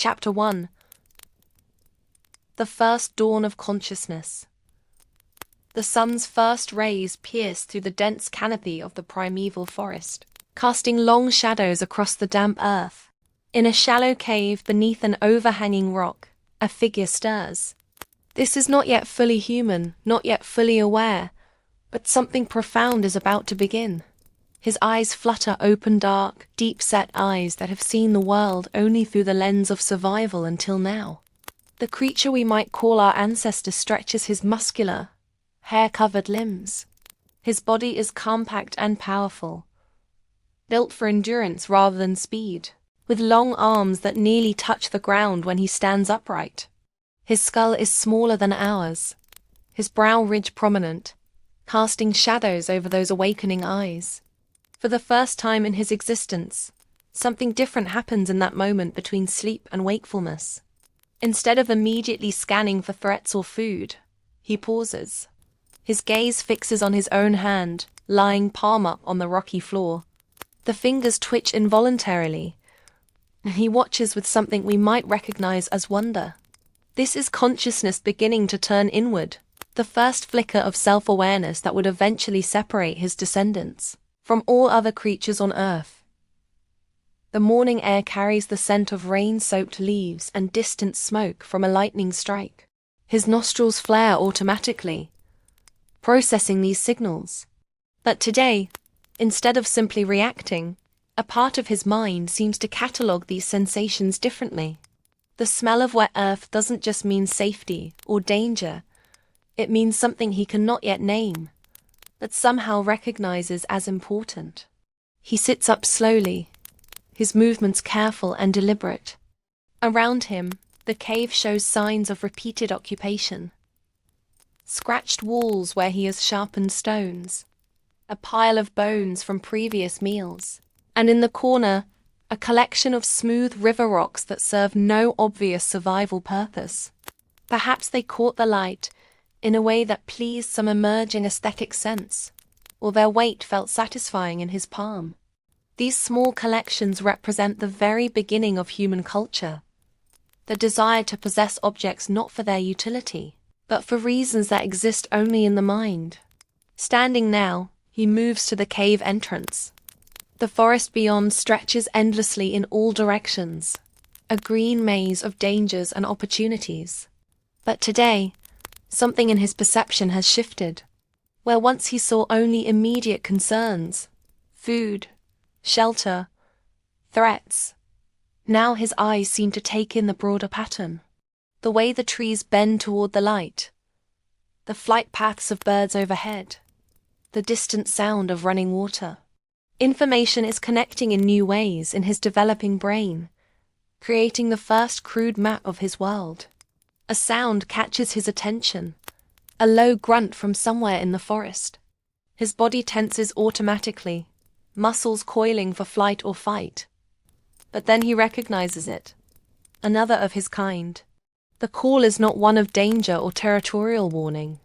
Chapter 1. The First Dawn of Consciousness. The sun's first rays pierced through the dense canopy of the primeval forest, casting long shadows across the damp earth. In a shallow cave beneath an overhanging rock, a figure stirs. This is not yet fully human, not yet fully aware, but something profound is about to begin. His eyes flutter open, dark, deep-set eyes that have seen the world only through the lens of survival until now. The creature we might call our ancestor stretches his muscular, hair-covered limbs. His body is compact and powerful, built for endurance rather than speed, with long arms that nearly touch the ground when he stands upright. His skull is smaller than ours, his brow ridge prominent, casting shadows over those awakening eyes. For the first time in his existence, something different happens in that moment between sleep and wakefulness. Instead of immediately scanning for threats or food, he pauses. His gaze fixes on his own hand, lying palm up on the rocky floor. The fingers twitch involuntarily, and he watches with something we might recognize as wonder. This is consciousness beginning to turn inward, the first flicker of self-awareness that would eventually separate his descendants from all other creatures on Earth. The morning air carries the scent of rain-soaked leaves and distant smoke from a lightning strike. His nostrils flare automatically, processing these signals. But today, instead of simply reacting, a part of his mind seems to catalogue these sensations differently. The smell of wet earth doesn't just mean safety or danger, it means something he cannot yet name, that somehow recognizes as important. He sits up slowly, his movements careful and deliberate. Around him, the cave shows signs of repeated occupation. Scratched walls where he has sharpened stones, a pile of bones from previous meals, and in the corner, a collection of smooth river rocks that serve no obvious survival purpose. Perhaps they caught the light in a way that pleased some emerging aesthetic sense, or their weight felt satisfying in his palm. These small collections represent the very beginning of human culture, the desire to possess objects not for their utility, but for reasons that exist only in the mind. Standing now, he moves to the cave entrance. The forest beyond stretches endlessly in all directions, a green maze of dangers and opportunities. But today, something in his perception has shifted. Where once he saw only immediate concerns, food, shelter, threats, now his eyes seem to take in the broader pattern. The way the trees bend toward the light, the flight paths of birds overhead, the distant sound of running water. Information is connecting in new ways in his developing brain, creating the first crude map of his world. A sound catches his attention, a low grunt from somewhere in the forest. His body tenses automatically, muscles coiling for flight or fight. But then he recognizes it, another of his kind. The call is not one of danger or territorial warning.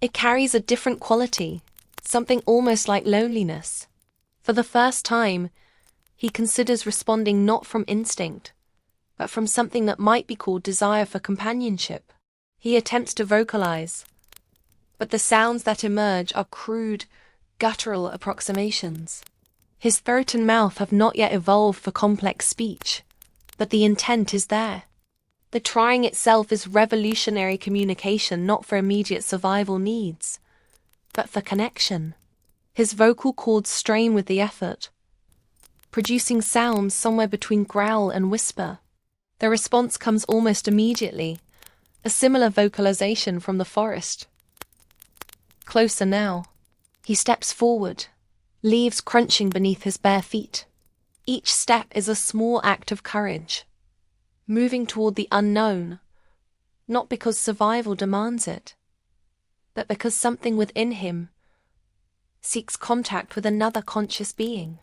It carries a different quality, something almost like loneliness. For the first time, he considers responding not from instinct, but from something that might be called desire for companionship. He attempts to vocalize, but the sounds that emerge are crude, guttural approximations. His throat and mouth have not yet evolved for complex speech, but the intent is there. The trying itself is revolutionary communication not for immediate survival needs, but for connection. His vocal cords strain with the effort, producing sounds somewhere between growl and whisper. The response comes almost immediately, a similar vocalization from the forest. Closer now. He steps forward, leaves crunching beneath his bare feet. Each step is a small act of courage, moving toward the unknown, not because survival demands it, but because something within him seeks contact with another conscious being.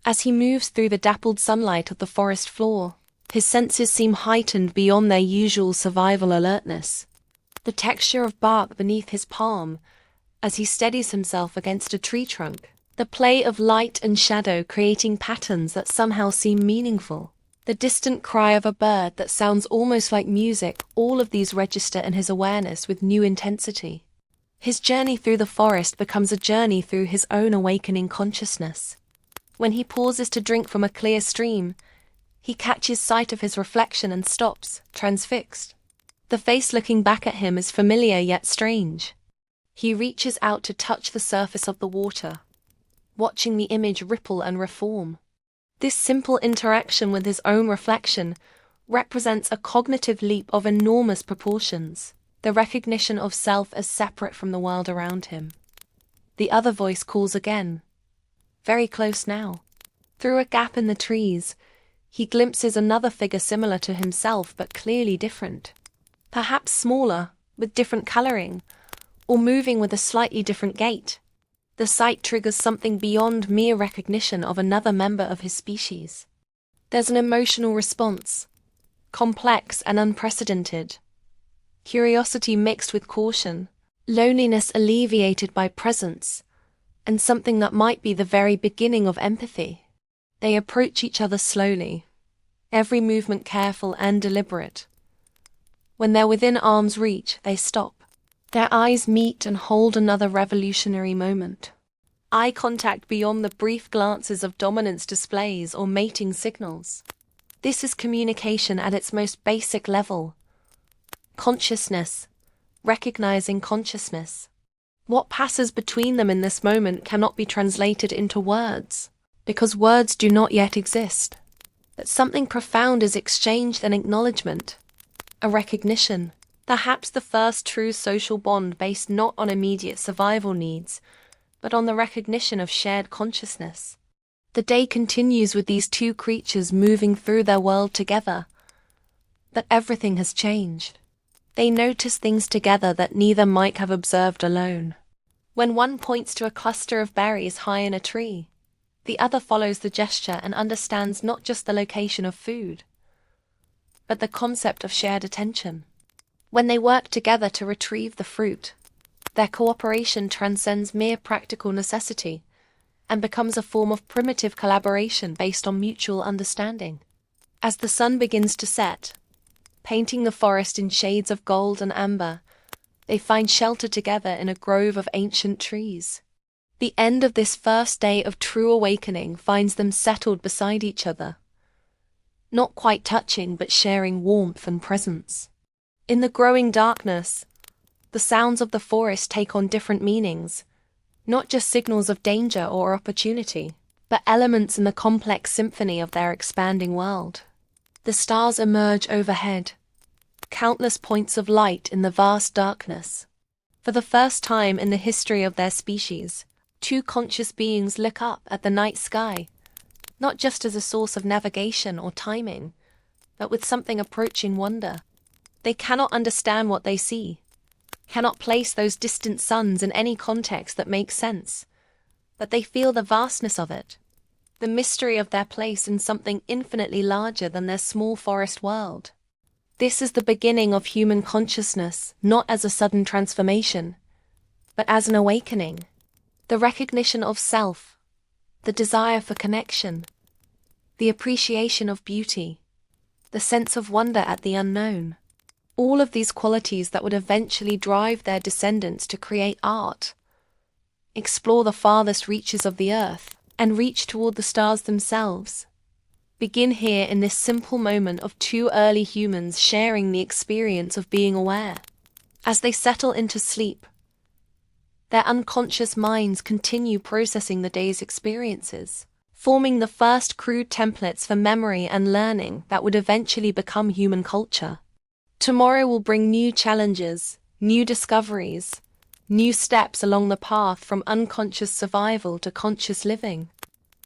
As he moves through the dappled sunlight of the forest floor, his senses seem heightened beyond their usual survival alertness. The texture of bark beneath his palm as he steadies himself against a tree trunk, the play of light and shadow creating patterns that somehow seem meaningful. The distant cry of a bird that sounds almost like music, all of these register in his awareness with new intensity. His journey through the forest becomes a journey through his own awakening consciousness. When he pauses to drink from a clear stream, he catches sight of his reflection and stops, transfixed. The face looking back at him is familiar yet strange. He reaches out to touch the surface of the water, watching the image ripple and reform. This simple interaction with his own reflection represents a cognitive leap of enormous proportions, the recognition of self as separate from the world around him. The other voice calls again, very close now. Through a gap in the trees, he glimpses another figure similar to himself but clearly different. Perhaps smaller, with different coloring, or moving with a slightly different gait. The sight triggers something beyond mere recognition of another member of his species. There's an emotional response, complex and unprecedented. Curiosity mixed with caution, loneliness alleviated by presence, and something that might be the very beginning of empathy. They approach each other slowly, every movement careful and deliberate. When they're within arm's reach, they stop. Their eyes meet and hold another revolutionary moment. Eye contact beyond the brief glances of dominance displays or mating signals. This is communication at its most basic level. Consciousness, recognizing consciousness. What passes between them in this moment cannot be translated into words, because words do not yet exist. But something profound is exchanged and acknowledgement. A recognition, perhaps the first true social bond based not on immediate survival needs, but on the recognition of shared consciousness. The day continues with these two creatures moving through their world together. But everything has changed. They notice things together that neither might have observed alone. When one points to a cluster of berries high in a tree, the other follows the gesture and understands not just the location of food, but the concept of shared attention. When they work together to retrieve the fruit, their cooperation transcends mere practical necessity and becomes a form of primitive collaboration based on mutual understanding. As the sun begins to set, painting the forest in shades of gold and amber, they find shelter together in a grove of ancient trees. The end of this first day of true awakening finds them settled beside each other, not quite touching but sharing warmth and presence. In the growing darkness, the sounds of the forest take on different meanings, not just signals of danger or opportunity, but elements in the complex symphony of their expanding world. The stars emerge overhead, countless points of light in the vast darkness. For the first time in the history of their species, two conscious beings look up at the night sky, not just as a source of navigation or timing, but with something approaching wonder. They cannot understand what they see, cannot place those distant suns in any context that makes sense, but they feel the vastness of it, the mystery of their place in something infinitely larger than their small forest world. This is the beginning of human consciousness, not as a sudden transformation, but as an awakening. The recognition of self, the desire for connection, the appreciation of beauty, the sense of wonder at the unknown. All of these qualities that would eventually drive their descendants to create art, explore the farthest reaches of the earth, and reach toward the stars themselves, begin here in this simple moment of two early humans sharing the experience of being aware. As they settle into sleep, their unconscious minds continue processing the day's experiences, forming the first crude templates for memory and learning that would eventually become human culture. Tomorrow will bring new challenges, new discoveries, new steps along the path from unconscious survival to conscious living.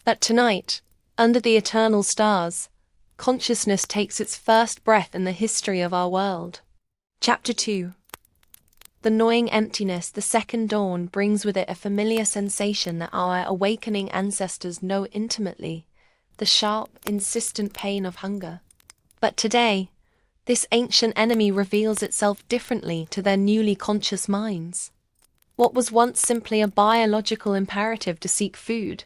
But tonight, under the eternal stars, consciousness takes its first breath in the history of our world. Chapter 2. The gnawing emptiness, the second dawn, brings with it a familiar sensation that our awakening ancestors know intimately, the sharp, insistent pain of hunger. But today, this ancient enemy reveals itself differently to their newly conscious minds. What was once simply a biological imperative to seek food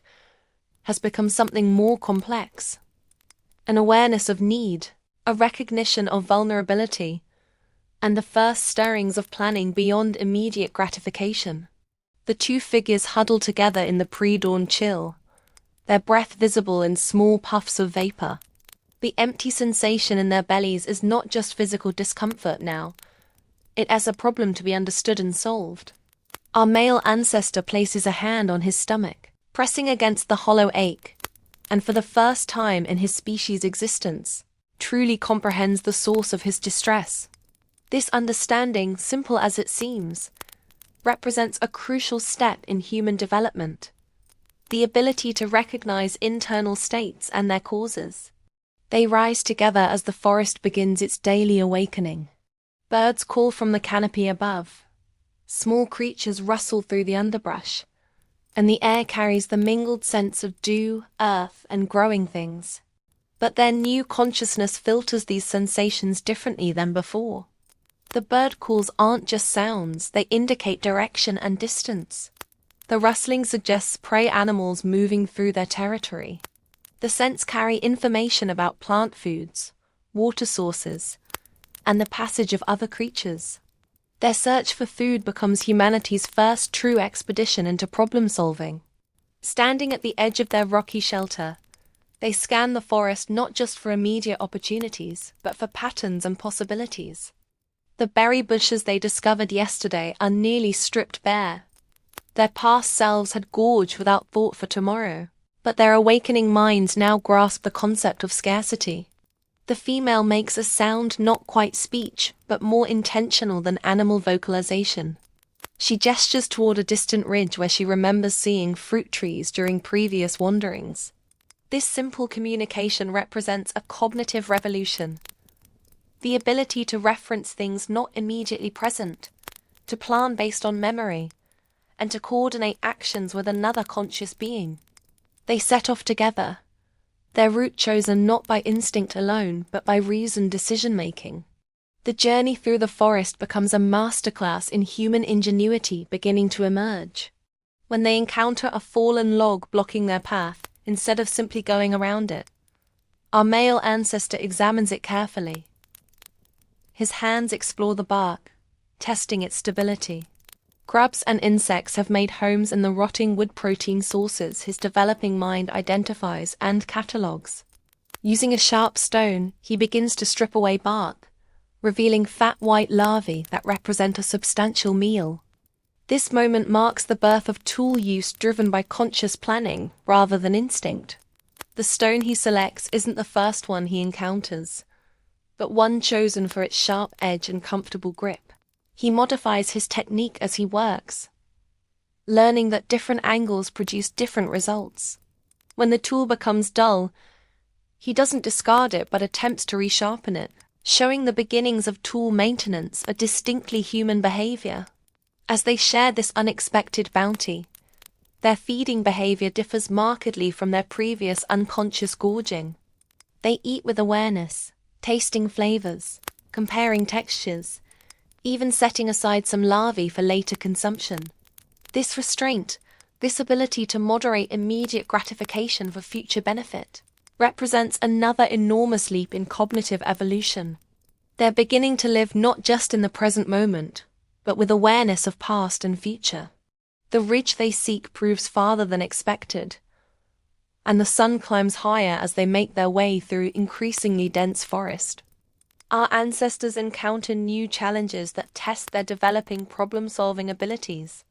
has become something more complex. an awareness of need, a recognition of vulnerability, and the first stirrings of planning beyond immediate gratification. The two figures huddle together in the pre-dawn chill, their breath visible in small puffs of vapor. The empty sensation in their bellies is not just physical discomfort now, it is a problem to be understood and solved. Our male ancestor places a hand on his stomach, pressing against the hollow ache, and for the first time in his species' existence, truly comprehends the source of his distress. This understanding, simple as it seems, represents a crucial step in human development, the ability to recognize internal states and their causes. They rise together as the forest begins its daily awakening. Birds call from the canopy above. Small creatures rustle through the underbrush, and the air carries the mingled scents of dew, earth, and growing things. But their new consciousness filters these sensations differently than before. The bird calls aren't just sounds, they indicate direction and distance. The rustling suggests prey animals moving through their territory. The scents carry information about plant foods, water sources, and the passage of other creatures. Their search for food becomes humanity's first true expedition into problem-solving. Standing at the edge of their rocky shelter, they scan the forest not just for immediate opportunities, but for patterns and possibilities. The berry bushes they discovered yesterday are nearly stripped bare. Their past selves had gorged without thought for tomorrow, but their awakening minds now grasp the concept of scarcity. The female makes a sound not quite speech, but more intentional than animal vocalization. She gestures toward a distant ridge where she remembers seeing fruit trees during previous wanderings. This simple communication represents a cognitive revolution. The ability to reference things not immediately present, to plan based on memory, and to coordinate actions with another conscious being. They set off together, their route chosen not by instinct alone, but by reasoned decision-making. The journey through the forest becomes a masterclass in human ingenuity beginning to emerge. When they encounter a fallen log blocking their path, instead of simply going around it, our male ancestor examines it carefully. His hands explore the bark, testing its stability. Grubs and insects have made homes in the rotting wood protein sources his developing mind identifies and catalogues. Using a sharp stone, he begins to strip away bark, revealing fat white larvae that represent a substantial meal. This moment marks the birth of tool use driven by conscious planning rather than instinct. The stone he selects isn't the first one he encounters, but one chosen for its sharp edge and comfortable grip. He modifies his technique as he works, learning that different angles produce different results. When the tool becomes dull, he doesn't discard it but attempts to resharpen it, showing the beginnings of tool maintenance, a distinctly human behavior. As they share this unexpected bounty, their feeding behavior differs markedly from their previous unconscious gorging. They eat with awareness, tasting flavors, comparing textures, even setting aside some larvae for later consumption. This restraint, this ability to moderate immediate gratification for future benefit, represents another enormous leap in cognitive evolution. They're beginning to live not just in the present moment, but with awareness of past and future. The ridge they seek proves farther than expected, and the sun climbs higher as they make their way through increasingly dense forest. Our ancestors encounter new challenges that test their developing problem-solving abilities.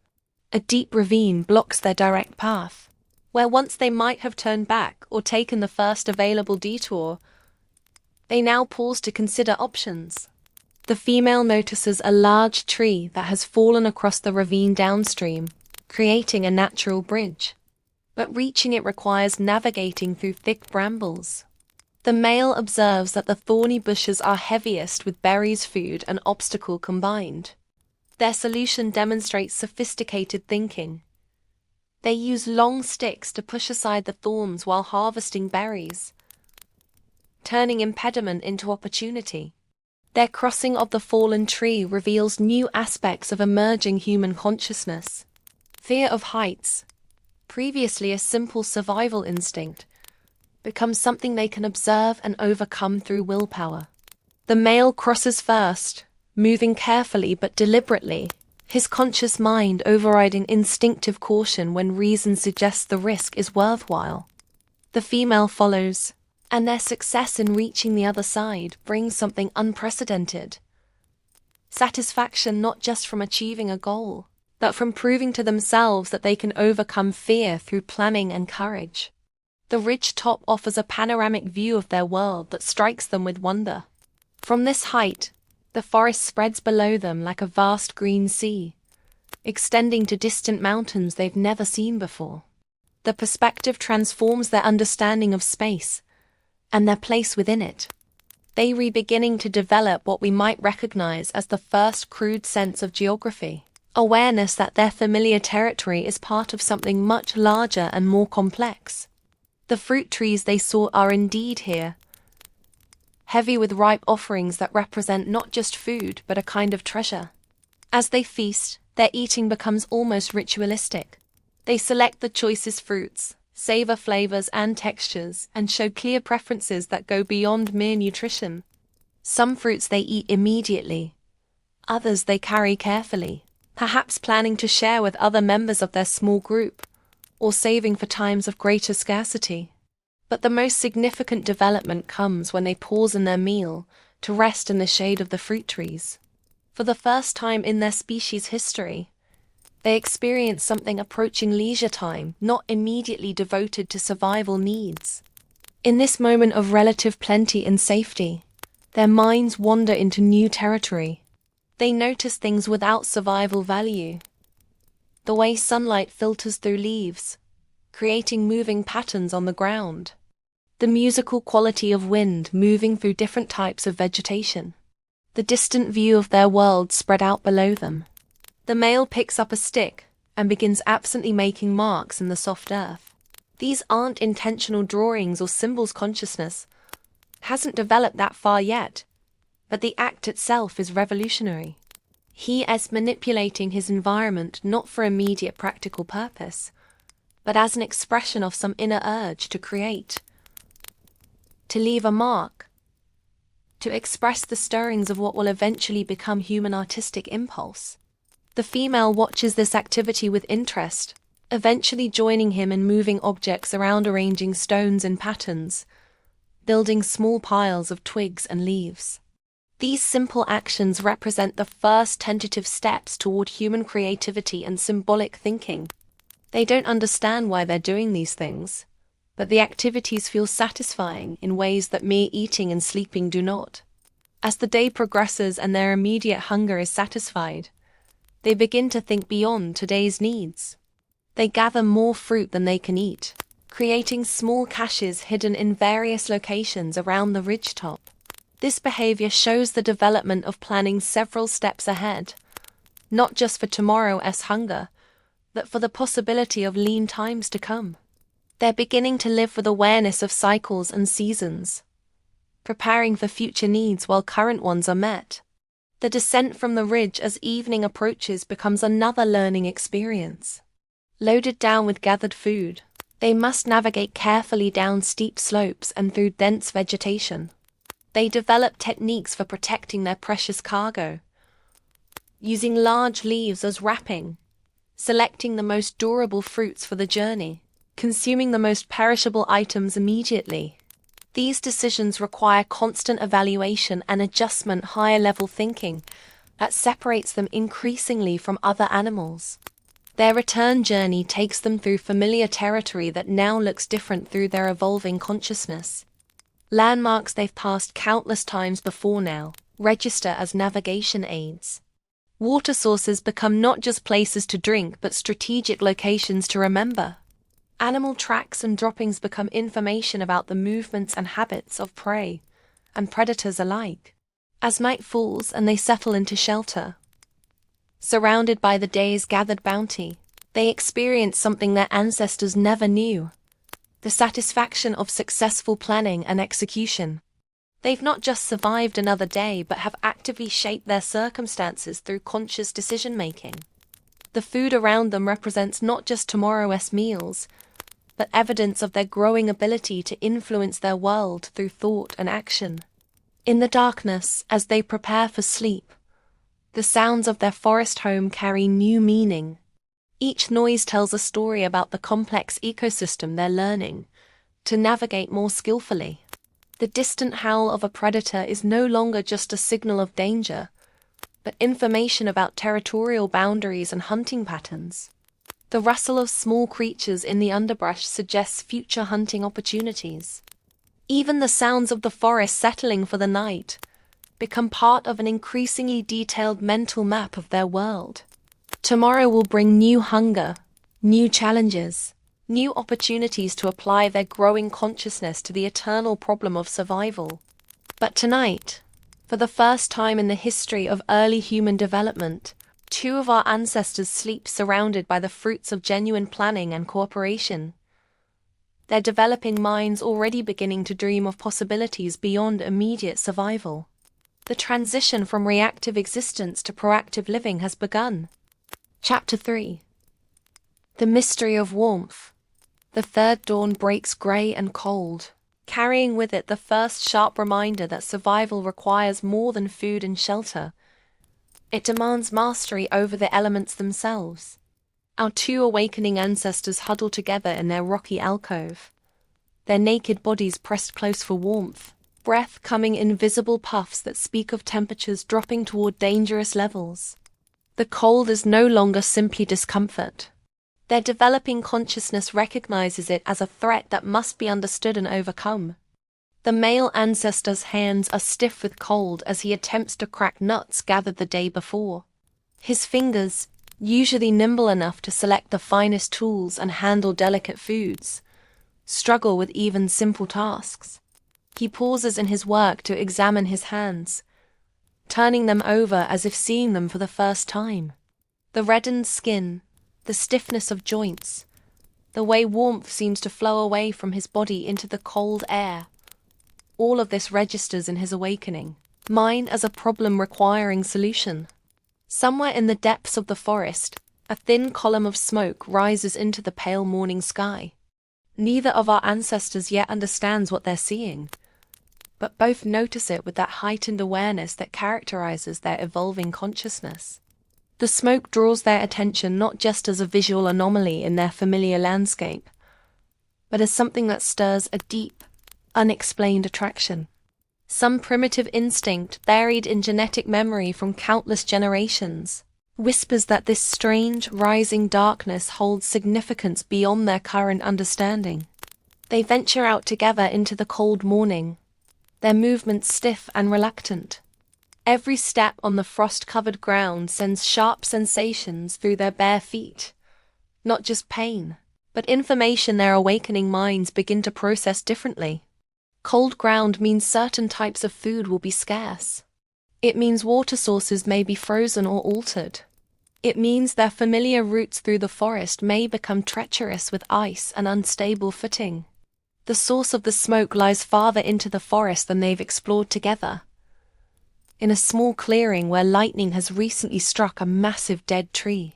A deep ravine blocks their direct path, where once they might have turned back or taken the first available detour, they now pause to consider options. The female notices a large tree that has fallen across the ravine downstream, creating a natural bridge. But reaching it requires navigating through thick brambles. The male observes that the thorny bushes are heaviest with berries, food, and obstacle combined. Their solution demonstrates sophisticated thinking. They use long sticks to push aside the thorns while harvesting berries, turning impediment into opportunity. Their crossing of the fallen tree reveals new aspects of emerging human consciousness. Fear of heights, previously a simple survival instinct, becomes something they can observe and overcome through willpower. The male crosses first, moving carefully but deliberately, his conscious mind overriding instinctive caution when reason suggests the risk is worthwhile. The female follows, and their success in reaching the other side brings something unprecedented. Satisfaction not just from achieving a goal, but from proving to themselves that they can overcome fear through planning and courage. The ridge top offers a panoramic view of their world that strikes them with wonder. From this height, the forest spreads below them like a vast green sea, extending to distant mountains they've never seen before. The perspective transforms their understanding of space and their place within it. They are beginning to develop what we might recognize as the first crude sense of geography, awareness that their familiar territory is part of something much larger and more complex. The fruit trees they saw are indeed here, heavy with ripe offerings that represent not just food but a kind of treasure. As they feast, their eating becomes almost ritualistic. They select the choicest fruits, savor flavors and textures, and show clear preferences that go beyond mere nutrition. Some fruits they eat immediately, others they carry carefully, perhaps planning to share with other members of their small group, or saving for times of greater scarcity. But the most significant development comes when they pause in their meal to rest in the shade of the fruit trees. For the first time in their species' history, they experience something approaching leisure time, not immediately devoted to survival needs. In this moment of relative plenty and safety, their minds wander into new territory. They notice things without survival value. The way sunlight filters through leaves, creating moving patterns on the ground. The musical quality of wind moving through different types of vegetation. The distant view of their world spread out below them. The male picks up a stick and begins absently making marks in the soft earth. These aren't intentional drawings or symbols. Consciousness hasn't developed that far yet, but the act itself is revolutionary. He is manipulating his environment not for immediate practical purpose, but as an expression of some inner urge to create, to leave a mark, to express the stirrings of what will eventually become human artistic impulse. The female watches this activity with interest, eventually joining him in moving objects around, arranging stones in patterns, building small piles of twigs and leaves. These simple actions represent the first tentative steps toward human creativity and symbolic thinking. They don't understand why they're doing these things, but the activities feel satisfying in ways that mere eating and sleeping do not. As the day progresses and their immediate hunger is satisfied, they begin to think beyond today's needs. They gather more fruit than they can eat, creating small caches hidden in various locations around the ridgetop. This behavior shows the development of planning several steps ahead, not just for tomorrow's hunger, but for the possibility of lean times to come. They're beginning to live with awareness of cycles and seasons, preparing for future needs while current ones are met. The descent from the ridge as evening approaches becomes another learning experience. Loaded down with gathered food, they must navigate carefully down steep slopes and through dense vegetation. They develop techniques for protecting their precious cargo, using large leaves as wrapping, selecting the most durable fruits for the journey, consuming the most perishable items immediately. These decisions require constant evaluation and adjustment, higher-level thinking that separates them increasingly from other animals. Their return journey takes them through familiar territory that now looks different through their evolving consciousness. Landmarks they've passed countless times before now register as navigation aids. Water sources become not just places to drink but strategic locations to remember. Animal tracks and droppings become information about the movements and habits of prey and predators alike. As night falls and they settle into shelter, surrounded by the day's gathered bounty, they experience something their ancestors never knew: the satisfaction of successful planning and execution. They've not just survived another day but have actively shaped their circumstances through conscious decision-making. The food around them represents not just tomorrow's meals, but evidence of their growing ability to influence their world through thought and action. In the darkness, as they prepare for sleep, the sounds of their forest home carry new meaning. Each noise tells a story about the complex ecosystem they're learning to navigate more skillfully. The distant howl of a predator is no longer just a signal of danger, but information about territorial boundaries and hunting patterns. The rustle of small creatures in the underbrush suggests future hunting opportunities. Even the sounds of the forest settling for the night become part of an increasingly detailed mental map of their world. Tomorrow will bring new hunger, new challenges, new opportunities to apply their growing consciousness to the eternal problem of survival. But tonight, for the first time in the history of early human development, two of our ancestors sleep surrounded by the fruits of genuine planning and cooperation. Their developing minds already beginning to dream of possibilities beyond immediate survival. The transition from reactive existence to proactive living has begun. Chapter 3. The Mystery of Warmth. The third dawn breaks grey and cold, carrying with it the first sharp reminder that survival requires more than food and shelter. It demands mastery over the elements themselves. Our two awakening ancestors huddle together in their rocky alcove, their naked bodies pressed close for warmth, breath coming in visible puffs that speak of temperatures dropping toward dangerous levels. The cold is no longer simply discomfort. Their developing consciousness recognizes it as a threat that must be understood and overcome. The male ancestor's hands are stiff with cold as he attempts to crack nuts gathered the day before. His fingers, usually nimble enough to select the finest tools and handle delicate foods, struggle with even simple tasks. He pauses in his work to examine his hands, turning them over as if seeing them for the first time. The reddened skin, the stiffness of joints, the way warmth seems to flow away from his body into the cold air. All of this registers in his awakening, mine as a problem requiring solution. Somewhere in the depths of the forest, a thin column of smoke rises into the pale morning sky. Neither of our ancestors yet understands what they're seeing, but both notice it with that heightened awareness that characterizes their evolving consciousness. The smoke draws their attention not just as a visual anomaly in their familiar landscape, but as something that stirs a deep, unexplained attraction. Some primitive instinct buried in genetic memory from countless generations whispers that this strange, rising darkness holds significance beyond their current understanding. They venture out together into the cold morning, their movements stiff and reluctant. Every step on the frost-covered ground sends sharp sensations through their bare feet. Not just pain, but information their awakening minds begin to process differently. Cold ground means certain types of food will be scarce. It means water sources may be frozen or altered. It means their familiar routes through the forest may become treacherous with ice and unstable footing. The source of the smoke lies farther into the forest than they've explored together, in a small clearing where lightning has recently struck a massive dead tree.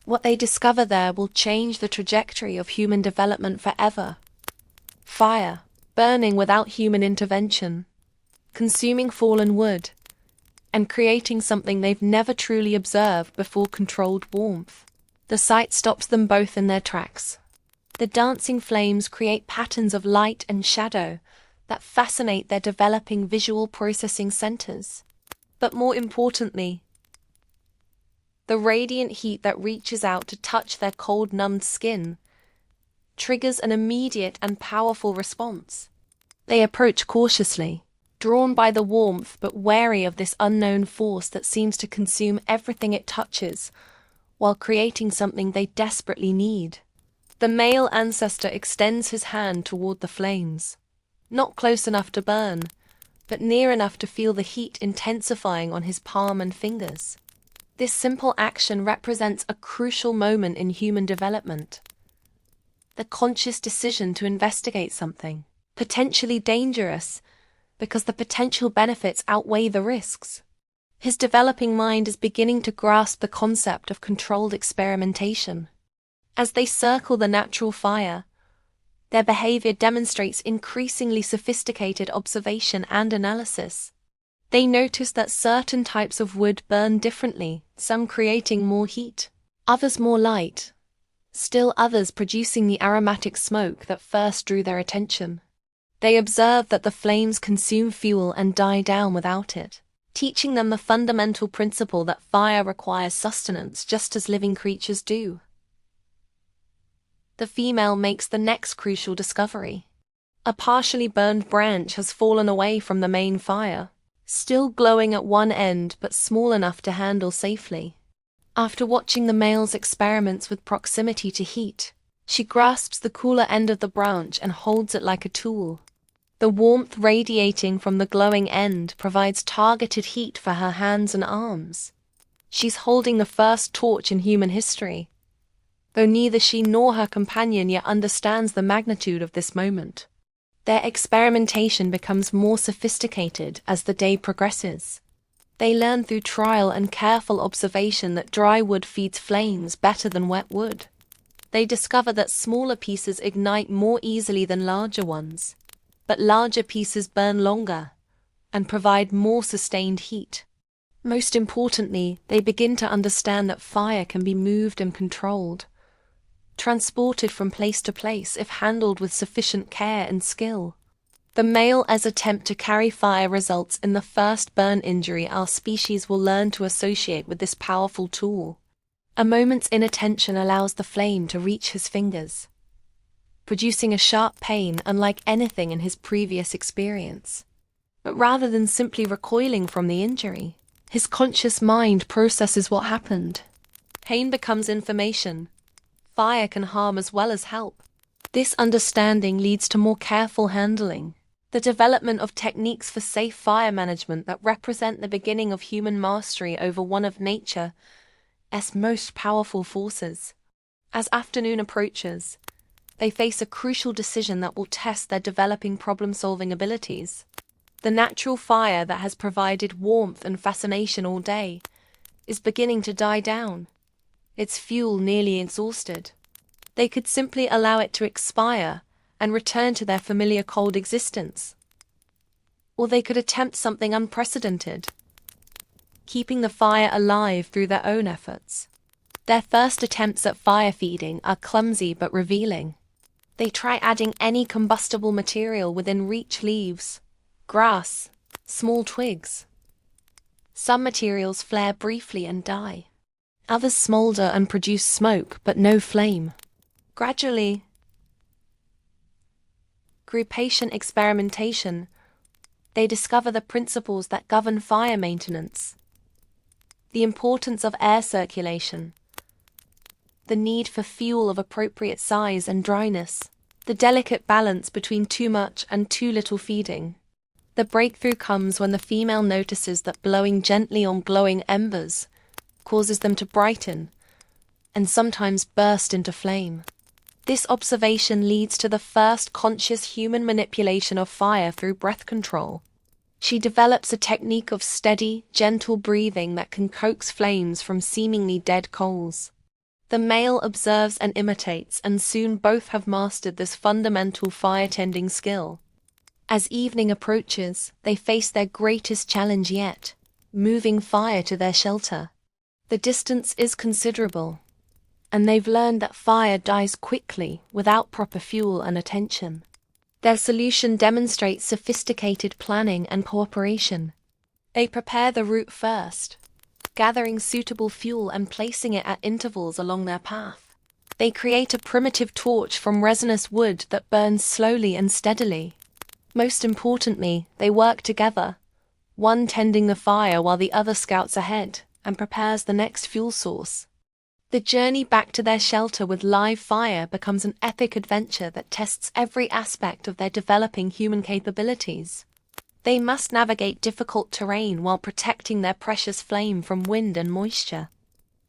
What they discover there will change the trajectory of human development forever. Fire, burning without human intervention, consuming fallen wood, and creating something they've never truly observed before: controlled warmth. The sight stops them both in their tracks. The dancing flames create patterns of light and shadow that fascinate their developing visual processing centers. But more importantly, the radiant heat that reaches out to touch their cold, numbed skin triggers an immediate and powerful response. They approach cautiously, drawn by the warmth but wary of this unknown force that seems to consume everything it touches, while creating something they desperately need. The male ancestor extends his hand toward the flames, not close enough to burn, but near enough to feel the heat intensifying on his palm and fingers. This simple action represents a crucial moment in human development. The conscious decision to investigate something, potentially dangerous, because the potential benefits outweigh the risks. His developing mind is beginning to grasp the concept of controlled experimentation. As they circle the natural fire, Their behavior demonstrates increasingly sophisticated observation and analysis. They notice that certain types of wood burn differently, some creating more heat, others more light, still others producing the aromatic smoke that first drew their attention. They observe that the flames consume fuel and die down without it, teaching them the fundamental principle that fire requires sustenance just as living creatures do. The female makes the next crucial discovery. A partially burned branch has fallen away from the main fire, still glowing at one end but small enough to handle safely. After watching the male's experiments with proximity to heat, she grasps the cooler end of the branch and holds it like a tool. The warmth radiating from the glowing end provides targeted heat for her hands and arms. She's holding the first torch in human history, though neither she nor her companion yet understands the magnitude of this moment. Their experimentation becomes more sophisticated as the day progresses. They learn through trial and careful observation that dry wood feeds flames better than wet wood. They discover that smaller pieces ignite more easily than larger ones, but larger pieces burn longer and provide more sustained heat. Most importantly, they begin to understand that fire can be moved and controlled, transported from place to place if handled with sufficient care and skill. The male's attempt to carry fire results in the first burn injury our species will learn to associate with this powerful tool. A moment's inattention allows the flame to reach his fingers, producing a sharp pain unlike anything in his previous experience. But rather than simply recoiling from the injury, his conscious mind processes what happened. Pain becomes information. Fire can harm as well as help. This understanding leads to more careful handling, the development of techniques for safe fire management that represent the beginning of human mastery over one of nature's most powerful forces. As afternoon approaches, they face a crucial decision that will test their developing problem-solving abilities. The natural fire that has provided warmth and fascination all day is beginning to die down, its fuel nearly exhausted. They could simply allow it to expire and return to their familiar cold existence. Or they could attempt something unprecedented, keeping the fire alive through their own efforts. Their first attempts at fire feeding are clumsy but revealing. They try adding any combustible material within reach: leaves, grass, small twigs. Some materials flare briefly and die. Others smolder and produce smoke but no flame. Gradually, through patient experimentation, they discover the principles that govern fire maintenance. The importance of air circulation, the need for fuel of appropriate size and dryness, the delicate balance between too much and too little feeding. The breakthrough comes when the female notices that blowing gently on glowing embers causes them to brighten and sometimes burst into flame. This observation leads to the first conscious human manipulation of fire through breath control. She develops a technique of steady, gentle breathing that can coax flames from seemingly dead coals. The male observes and imitates, and soon both have mastered this fundamental fire-tending skill. As evening approaches, they face their greatest challenge yet: moving fire to their shelter. The distance is considerable, and they've learned that fire dies quickly without proper fuel and attention. Their solution demonstrates sophisticated planning and cooperation. They prepare the route first, gathering suitable fuel and placing it at intervals along their path. They create a primitive torch from resinous wood that burns slowly and steadily. Most importantly, they work together, one tending the fire while the other scouts ahead and prepares the next fuel source. The journey back to their shelter with live fire becomes an epic adventure that tests every aspect of their developing human capabilities. They must navigate difficult terrain while protecting their precious flame from wind and moisture.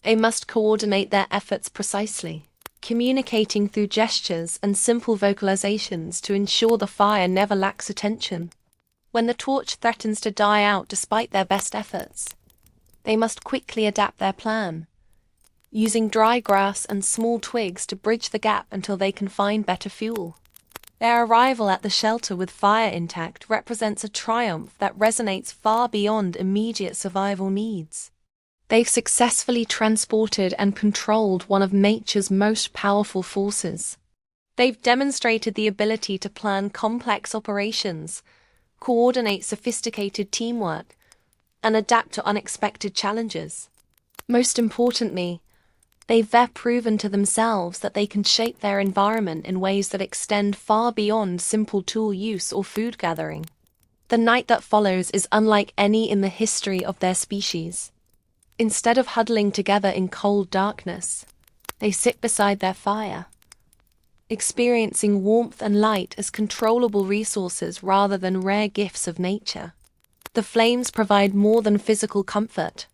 They must coordinate their efforts precisely, communicating through gestures and simple vocalizations to ensure the fire never lacks attention. When the torch threatens to die out despite their best efforts, they must quickly adapt their plan, using dry grass and small twigs to bridge the gap until they can find better fuel. Their arrival at the shelter with fire intact represents a triumph that resonates far beyond immediate survival needs. They've successfully transported and controlled one of nature's most powerful forces. They've demonstrated the ability to plan complex operations, coordinate sophisticated teamwork, and adapt to unexpected challenges. Most importantly, they've proven to themselves that they can shape their environment in ways that extend far beyond simple tool use or food gathering. The night that follows is unlike any in the history of their species. Instead of huddling together in cold darkness, they sit beside their fire, experiencing warmth and light as controllable resources rather than rare gifts of nature. The flames provide more than physical comfort.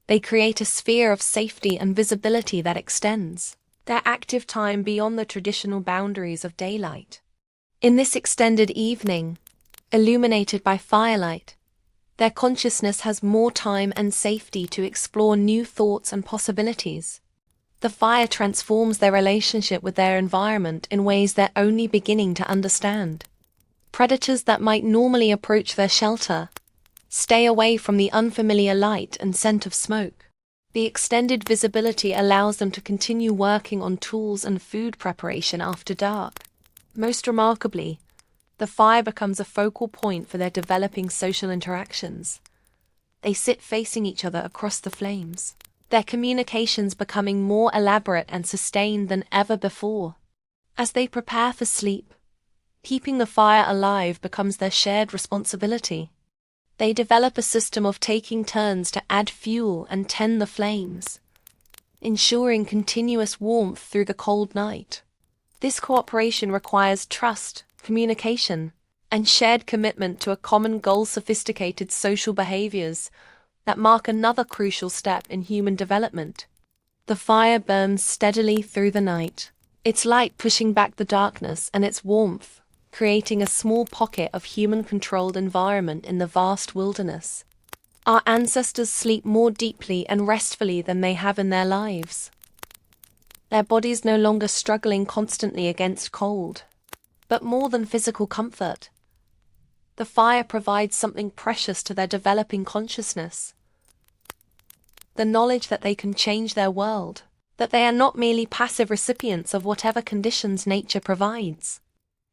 They create a sphere of safety and visibility that extends their active time beyond the traditional boundaries of daylight. In this extended evening, illuminated by firelight, their consciousness has more time and safety to explore new thoughts and possibilities. The fire transforms their relationship with their environment in ways they're only beginning to understand. Predators that might normally approach their shelter stay away from the unfamiliar light and scent of smoke. The extended visibility allows them to continue working on tools and food preparation after dark. Most remarkably, the fire becomes a focal point for their developing social interactions. They sit facing each other across the flames, their communications becoming more elaborate and sustained than ever before. As they prepare for sleep, keeping the fire alive becomes their shared responsibility. They develop a system of taking turns to add fuel and tend the flames, ensuring continuous warmth through the cold night. This cooperation requires trust, communication, and shared commitment to a common goal. Sophisticated social behaviors that mark another crucial step in human development. The fire burns steadily through the night, its light pushing back the darkness and its warmth, creating a small pocket of human-controlled environment in the vast wilderness. Our ancestors sleep more deeply and restfully than they have in their lives. Their bodies no longer struggling constantly against cold. But more than physical comfort, the fire provides something precious to their developing consciousness. The knowledge that they can change their world, that they are not merely passive recipients of whatever conditions nature provides.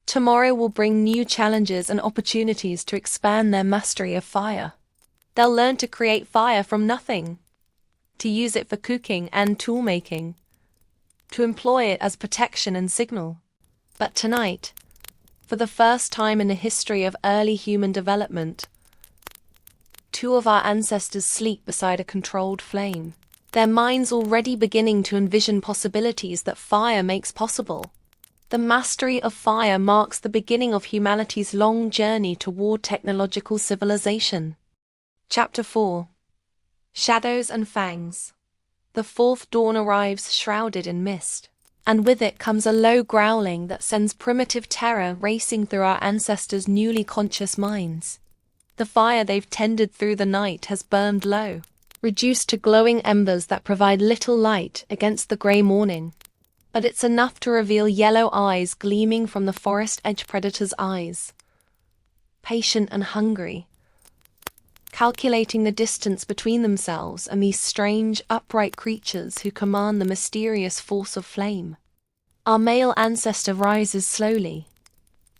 Tomorrow will bring new challenges and opportunities to expand their mastery of fire. They'll learn to create fire from nothing, to use it for cooking and tool-making, to employ it as protection and signal. But tonight, for the first time in the history of early human development, two of our ancestors sleep beside a controlled flame, their minds already beginning to envision possibilities that fire makes possible. The mastery of fire marks the beginning of humanity's long journey toward technological civilization. Chapter 4. Shadows and Fangs. The fourth dawn arrives shrouded in mist, and with it comes a low growling that sends primitive terror racing through our ancestors' newly conscious minds. The fire they've tended through the night has burned low, reduced to glowing embers that provide little light against the grey morning. But it's enough to reveal yellow eyes gleaming from the forest edge predator's eyes. Patient and hungry, calculating the distance between themselves and these strange, upright creatures who command the mysterious force of flame. Our male ancestor rises slowly,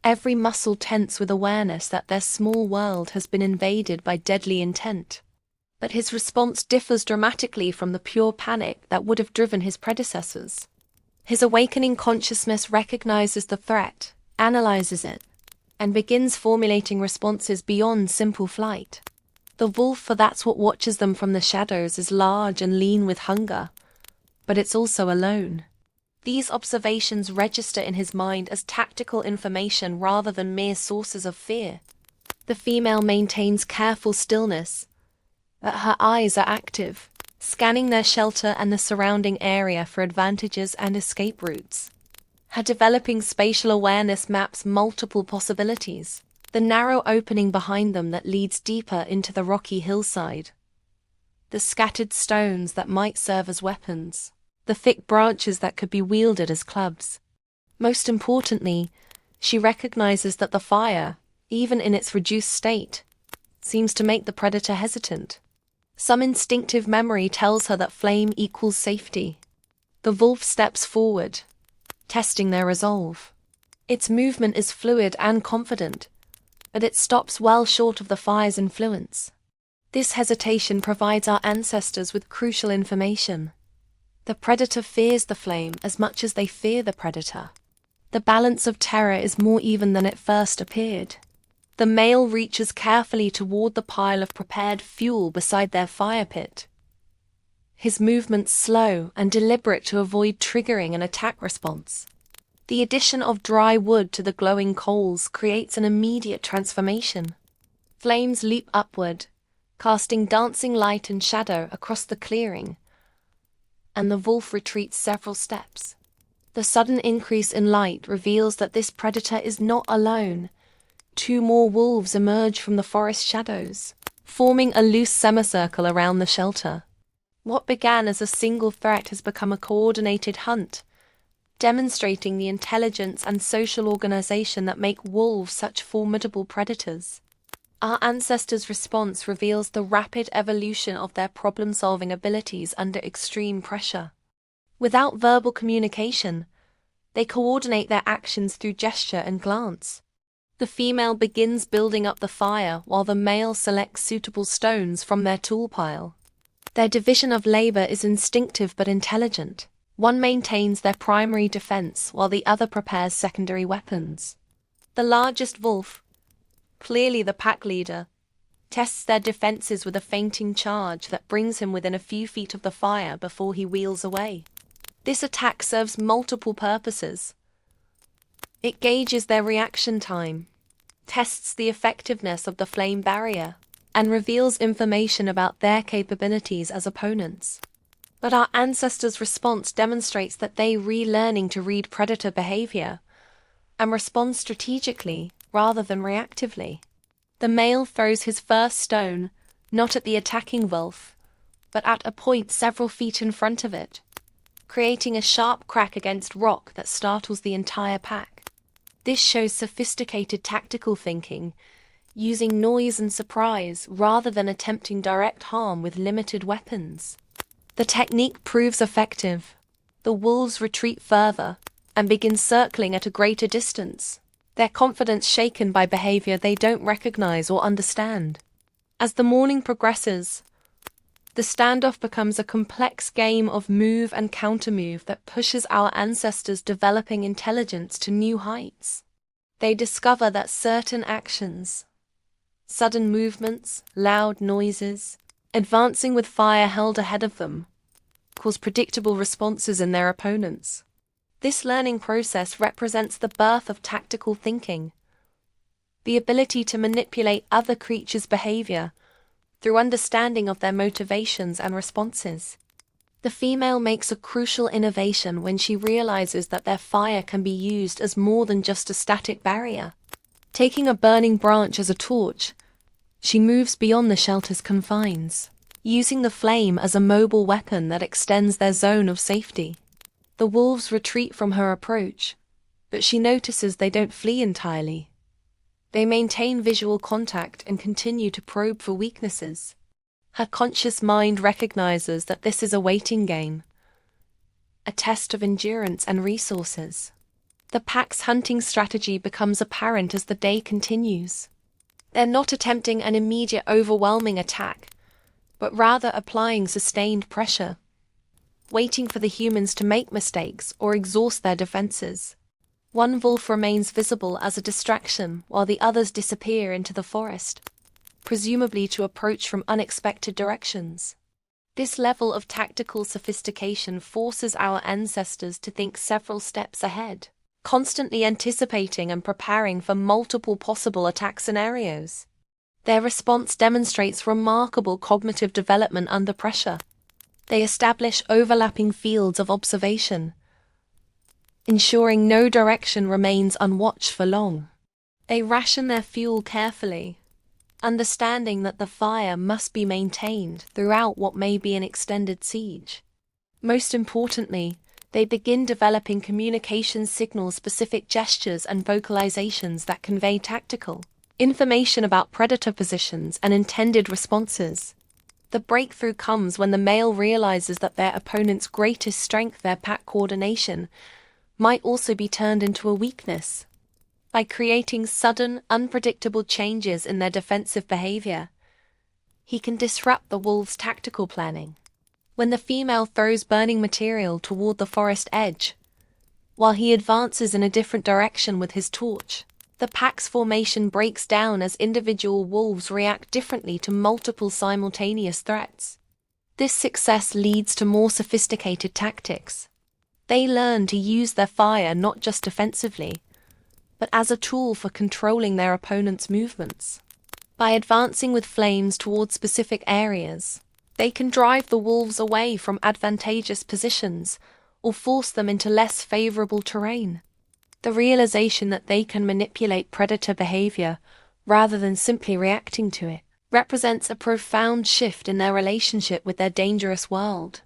every muscle tense with awareness that their small world has been invaded by deadly intent. But his response differs dramatically from the pure panic that would have driven his predecessors. His awakening consciousness recognizes the threat, analyzes it, and begins formulating responses beyond simple flight. The wolf, for that's what watches them from the shadows, is large and lean with hunger, but it's also alone. These observations register in his mind as tactical information rather than mere sources of fear. The female maintains careful stillness, but her eyes are active, scanning their shelter and the surrounding area for advantages and escape routes. Her developing spatial awareness maps multiple possibilities. The narrow opening behind them that leads deeper into the rocky hillside, the scattered stones that might serve as weapons, the thick branches that could be wielded as clubs. Most importantly, She recognizes that the fire, even in its reduced state, seems to make the predator hesitant. Some instinctive memory tells her that flame equals safety. The wolf steps forward, testing their resolve. Its movement is fluid and confident, but it stops well short of the fire's influence. This hesitation provides our ancestors with crucial information. The predator fears the flame as much as they fear the predator. The balance of terror is more even than it first appeared. The male reaches carefully toward the pile of prepared fuel beside their fire pit. His movements slow and deliberate to avoid triggering an attack response. The addition of dry wood to the glowing coals creates an immediate transformation. Flames leap upward, casting dancing light and shadow across the clearing, and the wolf retreats several steps. The sudden increase in light reveals that this predator is not alone. 2 more wolves emerge from the forest shadows, forming a loose semicircle around the shelter. What began as a single threat has become a coordinated hunt, demonstrating the intelligence and social organization that make wolves such formidable predators. Our ancestors' response reveals the rapid evolution of their problem-solving abilities under extreme pressure. Without verbal communication, they coordinate their actions through gesture and glance. The female begins building up the fire while the male selects suitable stones from their tool pile. Their division of labor is instinctive but intelligent. One maintains their primary defense while the other prepares secondary weapons. The largest wolf, clearly the pack leader, tests their defenses with a feinting charge that brings him within a few feet of the fire before he wheels away. This attack serves multiple purposes. It gauges their reaction time, tests the effectiveness of the flame barrier, and reveals information about their capabilities as opponents. But our ancestors' response demonstrates that they relearning to read predator behavior and respond strategically rather than reactively. The male throws his first stone, not at the attacking wolf, but at a point several feet in front of it, creating a sharp crack against rock that startles the entire pack. This shows sophisticated tactical thinking, using noise and surprise rather than attempting direct harm with limited weapons. The technique proves effective. The wolves retreat further and begin circling at a greater distance, their confidence shaken by behavior they don't recognize or understand. As the morning progresses, the standoff becomes a complex game of move and countermove that pushes our ancestors' developing intelligence to new heights. They discover that certain actions, sudden movements, loud noises, advancing with fire held ahead of them, cause predictable responses in their opponents. This learning process represents the birth of tactical thinking, the ability to manipulate other creatures' behavior through understanding of their motivations and responses. The female makes a crucial innovation when she realizes that their fire can be used as more than just a static barrier. Taking a burning branch as a torch, she moves beyond the shelter's confines, using the flame as a mobile weapon that extends their zone of safety. The wolves retreat from her approach, but she notices they don't flee entirely. They maintain visual contact and continue to probe for weaknesses. Her conscious mind recognizes that this is a waiting game, a test of endurance and resources. The pack's hunting strategy becomes apparent as the day continues. They're not attempting an immediate overwhelming attack, but rather applying sustained pressure, waiting for the humans to make mistakes or exhaust their defenses. One wolf remains visible as a distraction while the others disappear into the forest, presumably to approach from unexpected directions. This level of tactical sophistication forces our ancestors to think several steps ahead, constantly anticipating and preparing for multiple possible attack scenarios. Their response demonstrates remarkable cognitive development under pressure. They establish overlapping fields of observation, ensuring no direction remains unwatched for long. They ration their fuel carefully, understanding that the fire must be maintained throughout what may be an extended siege. Most importantly, They begin developing communication signals, specific gestures, and vocalizations that convey tactical information about predator positions and intended responses. The breakthrough comes when the male realizes that their opponent's greatest strength, their pack coordination, might also be turned into a weakness. By creating sudden, unpredictable changes in their defensive behavior, he can disrupt the wolf's tactical planning. When the female throws burning material toward the forest edge, while he advances in a different direction with his torch, the pack's formation breaks down as individual wolves react differently to multiple simultaneous threats. This success leads to more sophisticated tactics. They learn to use their fire not just defensively, but as a tool for controlling their opponent's movements. By advancing with flames towards specific areas, they can drive the wolves away from advantageous positions or force them into less favorable terrain. The realization that they can manipulate predator behavior rather than simply reacting to it represents a profound shift in their relationship with their dangerous world.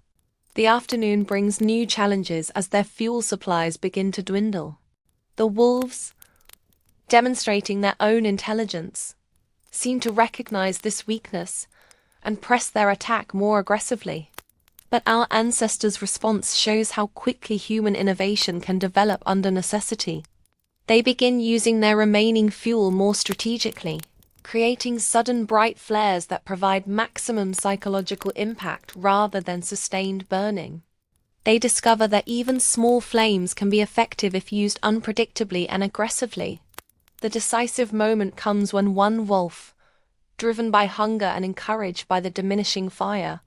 The afternoon brings new challenges as their fuel supplies begin to dwindle. The wolves, demonstrating their own intelligence, seem to recognize this weakness and press their attack more aggressively. But our ancestors' response shows how quickly human innovation can develop under necessity. They begin using their remaining fuel more strategically, creating sudden bright flares that provide maximum psychological impact rather than sustained burning. They discover that even small flames can be effective if used unpredictably and aggressively. The decisive moment comes when one wolf, driven by hunger and encouraged by the diminishing fire,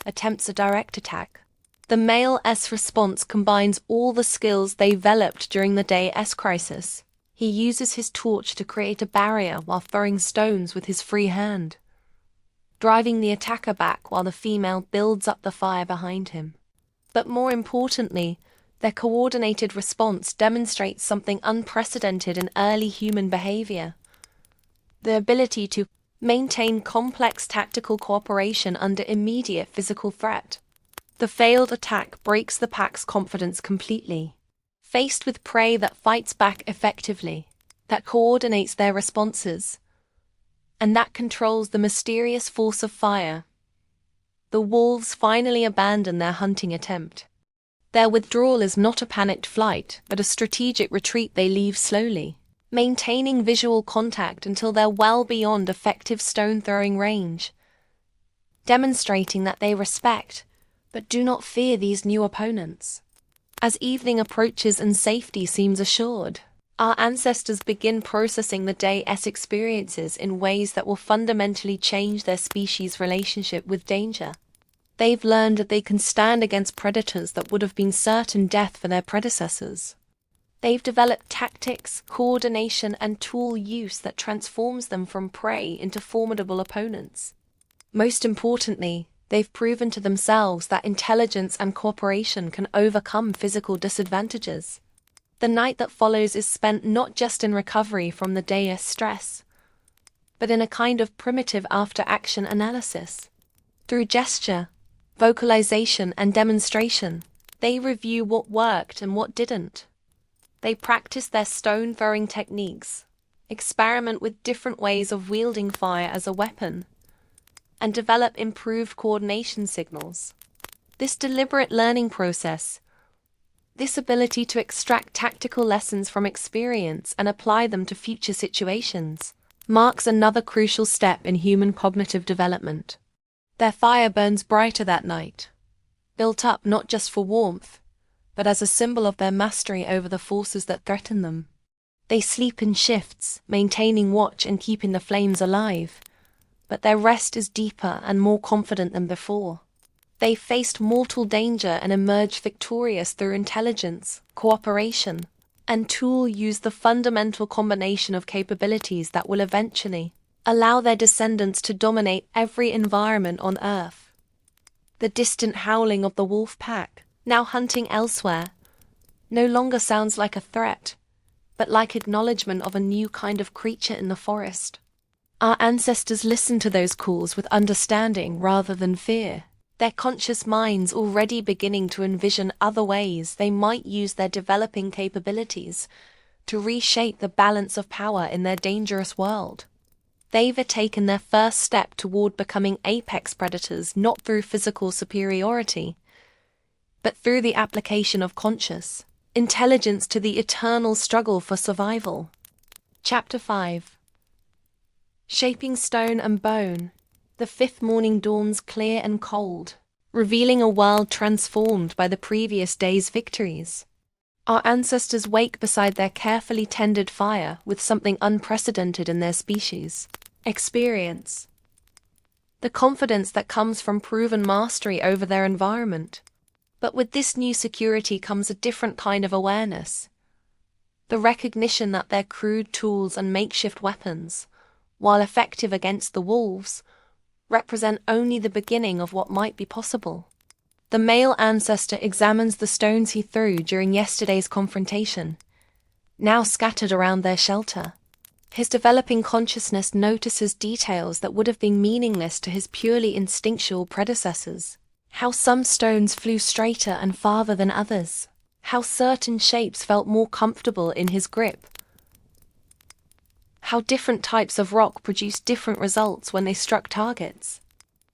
attempts a direct attack. The male's response combines all the skills they developed during the day's crisis. He uses his torch to create a barrier while throwing stones with his free hand, driving the attacker back while the female builds up the fire behind him. But more importantly, their coordinated response demonstrates something unprecedented in early human behavior: the ability to maintain complex tactical cooperation under immediate physical threat. The failed attack breaks the pack's confidence completely. Faced with prey that fights back effectively, that coordinates their responses, and that controls the mysterious force of fire, the wolves finally abandon their hunting attempt. Their withdrawal is not a panicked flight, but a strategic retreat. They leave slowly, maintaining visual contact until they're well beyond effective stone-throwing range, demonstrating that they respect but do not fear these new opponents. As evening approaches and safety seems assured, our ancestors begin processing the day's experiences in ways that will fundamentally change their species' relationship with danger. They've learned that they can stand against predators that would have been certain death for their predecessors. They've developed tactics, coordination, and tool use that transforms them from prey into formidable opponents. Most importantly, they've proven to themselves that intelligence and cooperation can overcome physical disadvantages. The night that follows is spent not just in recovery from the day's stress, but in a kind of primitive after-action analysis. Through gesture, vocalization, and demonstration, they review what worked and what didn't. They practice their stone-throwing techniques, experiment with different ways of wielding fire as a weapon, and develop improved coordination signals. This deliberate learning process, this ability to extract tactical lessons from experience and apply them to future situations, marks another crucial step in human cognitive development. Their fire burns brighter that night, built up not just for warmth, but as a symbol of their mastery over the forces that threaten them. They sleep in shifts, maintaining watch and keeping the flames alive, but their rest is deeper and more confident than before. They faced mortal danger and emerged victorious through intelligence, cooperation, and tool use, the fundamental combination of capabilities that will eventually allow their descendants to dominate every environment on Earth. The distant howling of the wolf pack, now hunting elsewhere, no longer sounds like a threat, but like acknowledgement of a new kind of creature in the forest. Our ancestors listened to those calls with understanding rather than fear. their conscious minds already beginning to envision other ways they might use their developing capabilities to reshape the balance of power in their dangerous world. They've taken their first step toward becoming apex predators not through physical superiority, but through the application of conscious intelligence to the eternal struggle for survival. Chapter 5. Shaping Stone and Bone. The fifth morning dawns clear and cold, revealing a world transformed by the previous day's victories. Our ancestors wake beside their carefully tended fire with something unprecedented in their species: experience. The confidence that comes from proven mastery over their environment. But with this new security comes a different kind of awareness. The recognition that their crude tools and makeshift weapons, while effective against the wolves, represent only the beginning of what might be possible. The male ancestor examines the stones he threw during yesterday's confrontation, now scattered around their shelter. His developing consciousness notices details that would have been meaningless to his purely instinctual predecessors. How some stones flew straighter and farther than others. How certain shapes felt more comfortable in his grip. How different types of rock produced different results when they struck targets.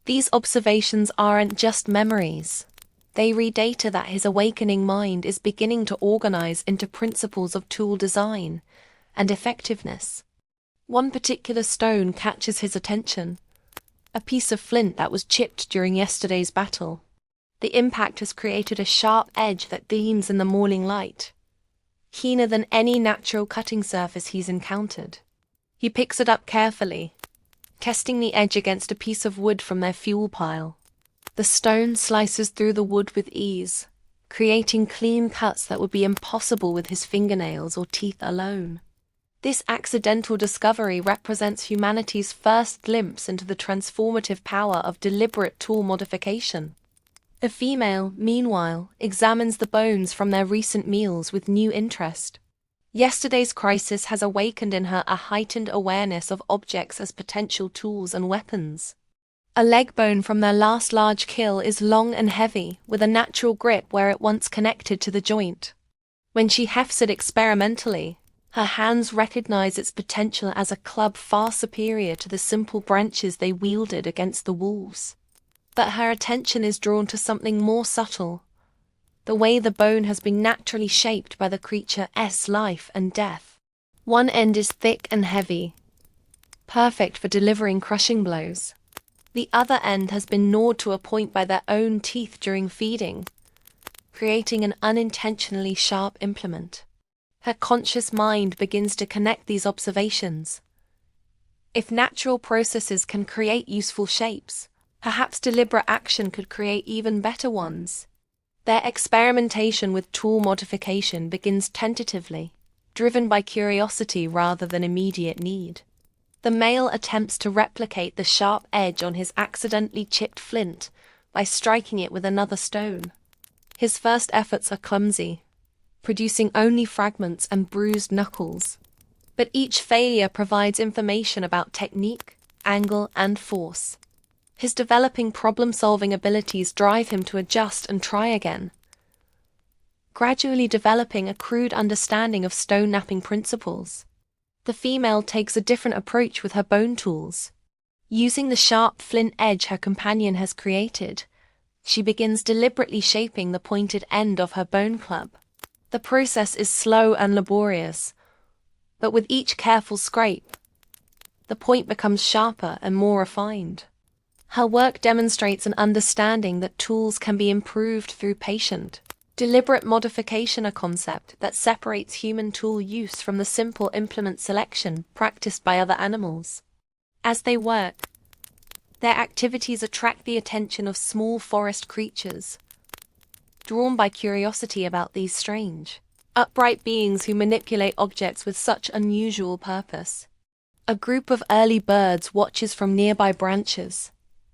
These observations aren't just memories. They read data that his awakening mind is beginning to organize into principles of tool design and effectiveness. One particular stone catches his attention. A piece of flint that was chipped during yesterday's battle. The impact has created a sharp edge that gleams in the morning light, keener than any natural cutting surface he's encountered. He picks it up carefully, testing the edge against a piece of wood from their fuel pile. The stone slices through the wood with ease, creating clean cuts that would be impossible with his fingernails or teeth alone. This accidental discovery represents humanity's first glimpse into the transformative power of deliberate tool modification. A female, meanwhile, examines the bones from their recent meals with new interest. Yesterday's crisis has awakened in her a heightened awareness of objects as potential tools and weapons. A leg bone from their last large kill is long and heavy, with a natural grip where it once connected to the joint. When she hefts it experimentally, her hands recognize its potential as a club far superior to the simple branches they wielded against the wolves. But her attention is drawn to something more subtle: the way the bone has been naturally shaped by the creature's life and death. One end is thick and heavy, perfect for delivering crushing blows. The other end has been gnawed to a point by their own teeth during feeding, creating an unintentionally sharp implement. Her conscious mind begins to connect these observations. If natural processes can create useful shapes, perhaps deliberate action could create even better ones. Their experimentation with tool modification begins tentatively, driven by curiosity rather than immediate need. The male attempts to replicate the sharp edge on his accidentally chipped flint by striking it with another stone. His first efforts are clumsy, producing only fragments and bruised knuckles. But each failure provides information about technique, angle, and force. His developing problem-solving abilities drive him to adjust and try again, gradually developing a crude understanding of stone knapping principles. The female takes a different approach with her bone tools. Using the sharp flint edge her companion has created, she begins deliberately shaping the pointed end of her bone club. The process is slow and laborious, but with each careful scrape, the point becomes sharper and more refined. Her work demonstrates an understanding that tools can be improved through patient, deliberate modification, a concept that separates human tool use from the simple implement selection practiced by other animals. As they work, their activities attract the attention of small forest creatures, drawn by curiosity about these strange, upright beings who manipulate objects with such unusual purpose. A group of early birds watches from nearby branches,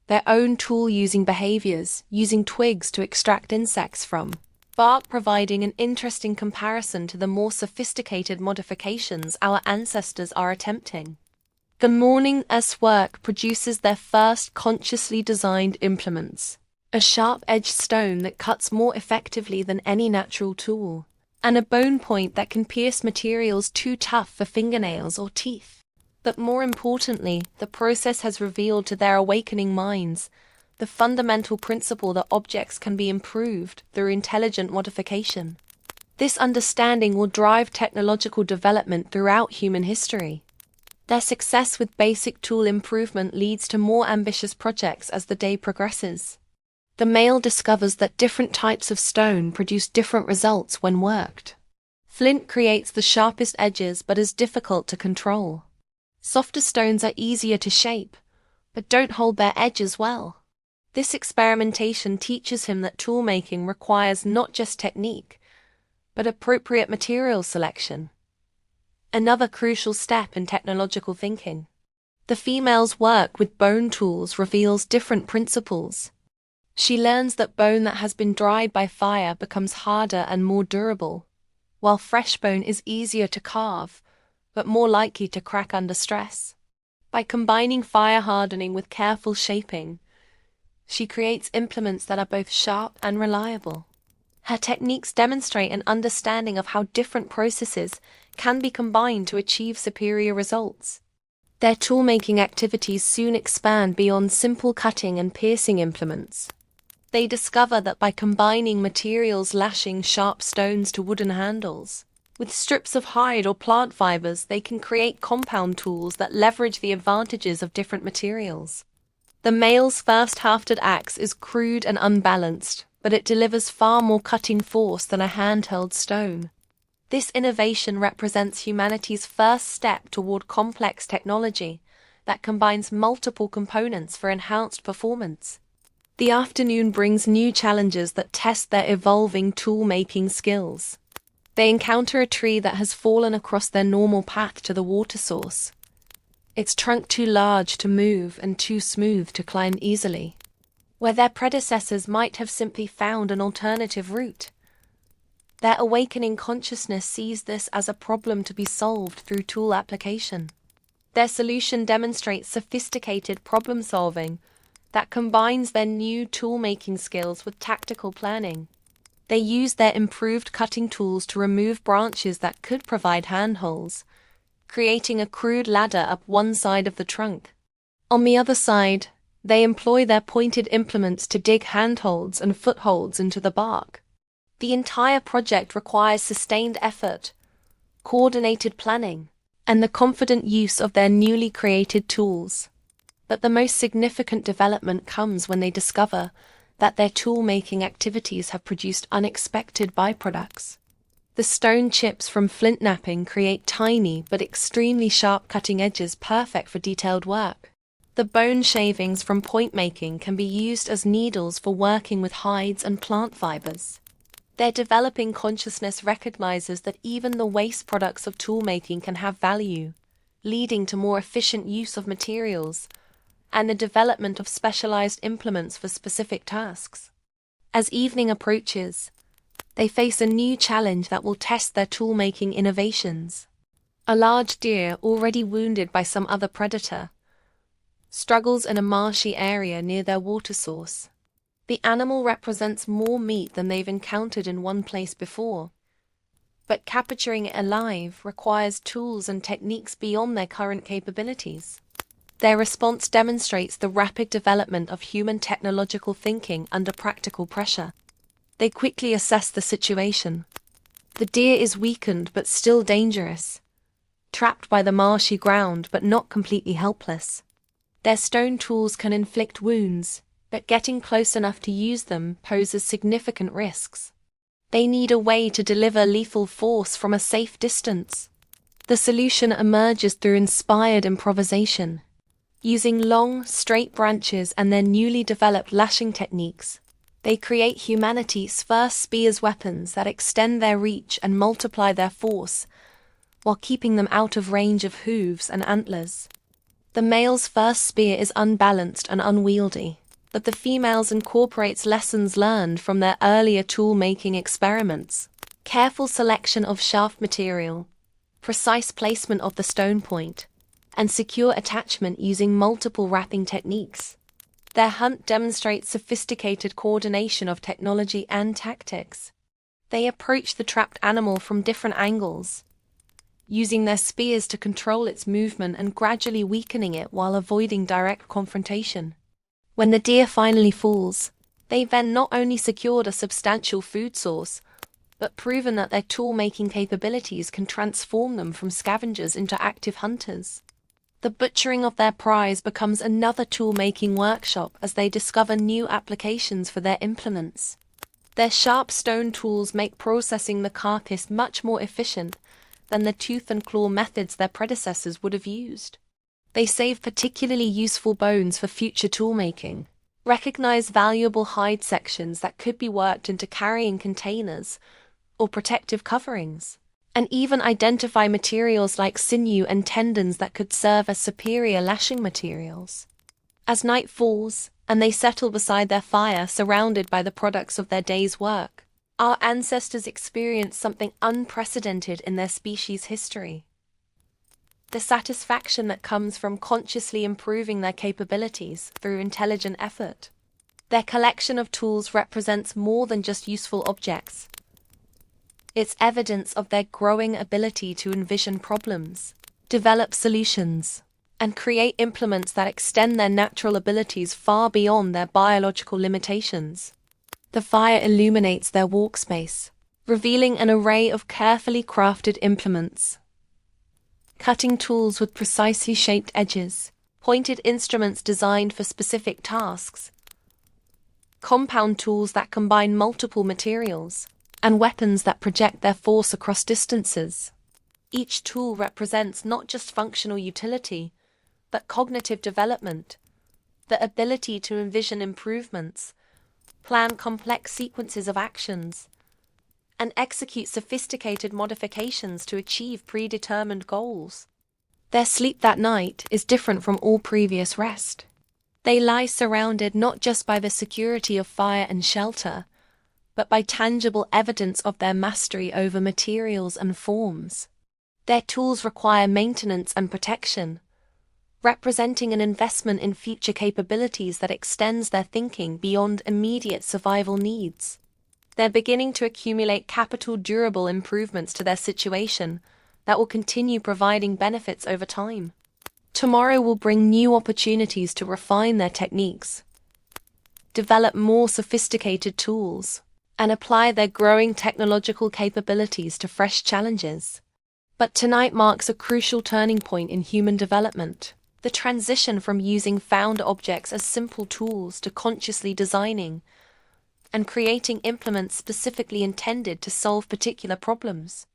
their own tool-using behaviors, using twigs to extract insects from bark, providing an interesting comparison to the more sophisticated modifications our ancestors are attempting. Gnawing's work produces their first consciously designed implements, a sharp-edged stone that cuts more effectively than any natural tool, and a bone point that can pierce materials too tough for fingernails or teeth. But more importantly, the process has revealed to their awakening minds the fundamental principle that objects can be improved through intelligent modification. This understanding will drive technological development throughout human history. Their success with basic tool improvement leads to more ambitious projects as the day progresses. The male discovers that different types of stone produce different results when worked. Flint creates the sharpest edges but is difficult to control. Softer stones are easier to shape, but don't hold their edges well. This experimentation teaches him that toolmaking requires not just technique, but appropriate material selection. Another crucial step in technological thinking. The female's work with bone tools reveals different principles. She learns that bone that has been dried by fire becomes harder and more durable, while fresh bone is easier to carve, but more likely to crack under stress. By combining fire hardening with careful shaping, she creates implements that are both sharp and reliable. Her techniques demonstrate an understanding of how different processes can be combined to achieve superior results. Their toolmaking activities soon expand beyond simple cutting and piercing implements. They discover that by combining materials lashing sharp stones to wooden handles, with strips of hide or plant fibers, they can create compound tools that leverage the advantages of different materials. The male's first hafted axe is crude and unbalanced, but it delivers far more cutting force than a handheld stone. This innovation represents humanity's first step toward complex technology that combines multiple components for enhanced performance. The afternoon brings new challenges that test their evolving tool-making skills. They encounter a tree that has fallen across their normal path to the water source. Its trunk too large to move and too smooth to climb easily, where their predecessors might have simply found an alternative route. Their awakening consciousness sees this as a problem to be solved through tool application. Their solution demonstrates sophisticated problem-solving that combines their new tool-making skills with tactical planning. They use their improved cutting tools to remove branches that could provide handholds, creating a crude ladder up one side of the trunk. On the other side, they employ their pointed implements to dig handholds and footholds into the bark. The entire project requires sustained effort, coordinated planning, and the confident use of their newly created tools. But the most significant development comes when they discover that their tool-making activities have produced unexpected byproducts. The stone chips from flint knapping create tiny but extremely sharp cutting edges perfect for detailed work. The bone shavings from point making can be used as needles for working with hides and plant fibers. Their developing consciousness recognizes that even the waste products of toolmaking can have value, leading to more efficient use of materials and the development of specialized implements for specific tasks. As evening approaches, they face a new challenge that will test their tool-making innovations. A large deer, already wounded by some other predator, struggles in a marshy area near their water source. The animal represents more meat than they've encountered in one place before, but capturing it alive requires tools and techniques beyond their current capabilities. Their response demonstrates the rapid development of human technological thinking under practical pressure. They quickly assess the situation. The deer is weakened but still dangerous, trapped by the marshy ground but not completely helpless. Their stone tools can inflict wounds, but getting close enough to use them poses significant risks. They need a way to deliver lethal force from a safe distance. The solution emerges through inspired improvisation. Using long, straight branches and their newly developed lashing techniques, they create humanity's first spears weapons that extend their reach and multiply their force, while keeping them out of range of hooves and antlers. The male's first spear is unbalanced and unwieldy, but the female's incorporates lessons learned from their earlier tool-making experiments. Careful selection of shaft material, precise placement of the stone point, and secure attachment using multiple wrapping techniques. Their hunt demonstrates sophisticated coordination of technology and tactics. They approach the trapped animal from different angles, using their spears to control its movement and gradually weakening it while avoiding direct confrontation. When the deer finally falls, they've then not only secured a substantial food source, but proven that their tool-making capabilities can transform them from scavengers into active hunters. The butchering of their prize becomes another tool-making workshop as they discover new applications for their implements. Their sharp stone tools make processing the carcass much more efficient than the tooth and claw methods their predecessors would have used. They save particularly useful bones for future tool-making, recognize valuable hide sections that could be worked into carrying containers or protective coverings, and even identify materials like sinew and tendons that could serve as superior lashing materials. As night falls, and they settle beside their fire surrounded by the products of their day's work, our ancestors experienced something unprecedented in their species' history. The satisfaction that comes from consciously improving their capabilities through intelligent effort. Their collection of tools represents more than just useful objects. It's evidence of their growing ability to envision problems, develop solutions, and create implements that extend their natural abilities far beyond their biological limitations. The fire illuminates their workspace, revealing an array of carefully crafted implements. Cutting tools with precisely shaped edges, pointed instruments designed for specific tasks, compound tools that combine multiple materials, and weapons that project their force across distances. Each tool represents not just functional utility, but cognitive development, the ability to envision improvements, plan complex sequences of actions, and execute sophisticated modifications to achieve predetermined goals. Their sleep that night is different from all previous rest. They lie surrounded not just by the security of fire and shelter, but by tangible evidence of their mastery over materials and forms. Their tools require maintenance and protection, representing an investment in future capabilities that extends their thinking beyond immediate survival needs. They're beginning to accumulate capital durable improvements to their situation that will continue providing benefits over time. Tomorrow will bring new opportunities to refine their techniques, develop more sophisticated tools, and apply their growing technological capabilities to fresh challenges. But tonight marks a crucial turning point in human development. The transition from using found objects as simple tools to consciously designing and creating implements specifically intended to solve particular problems.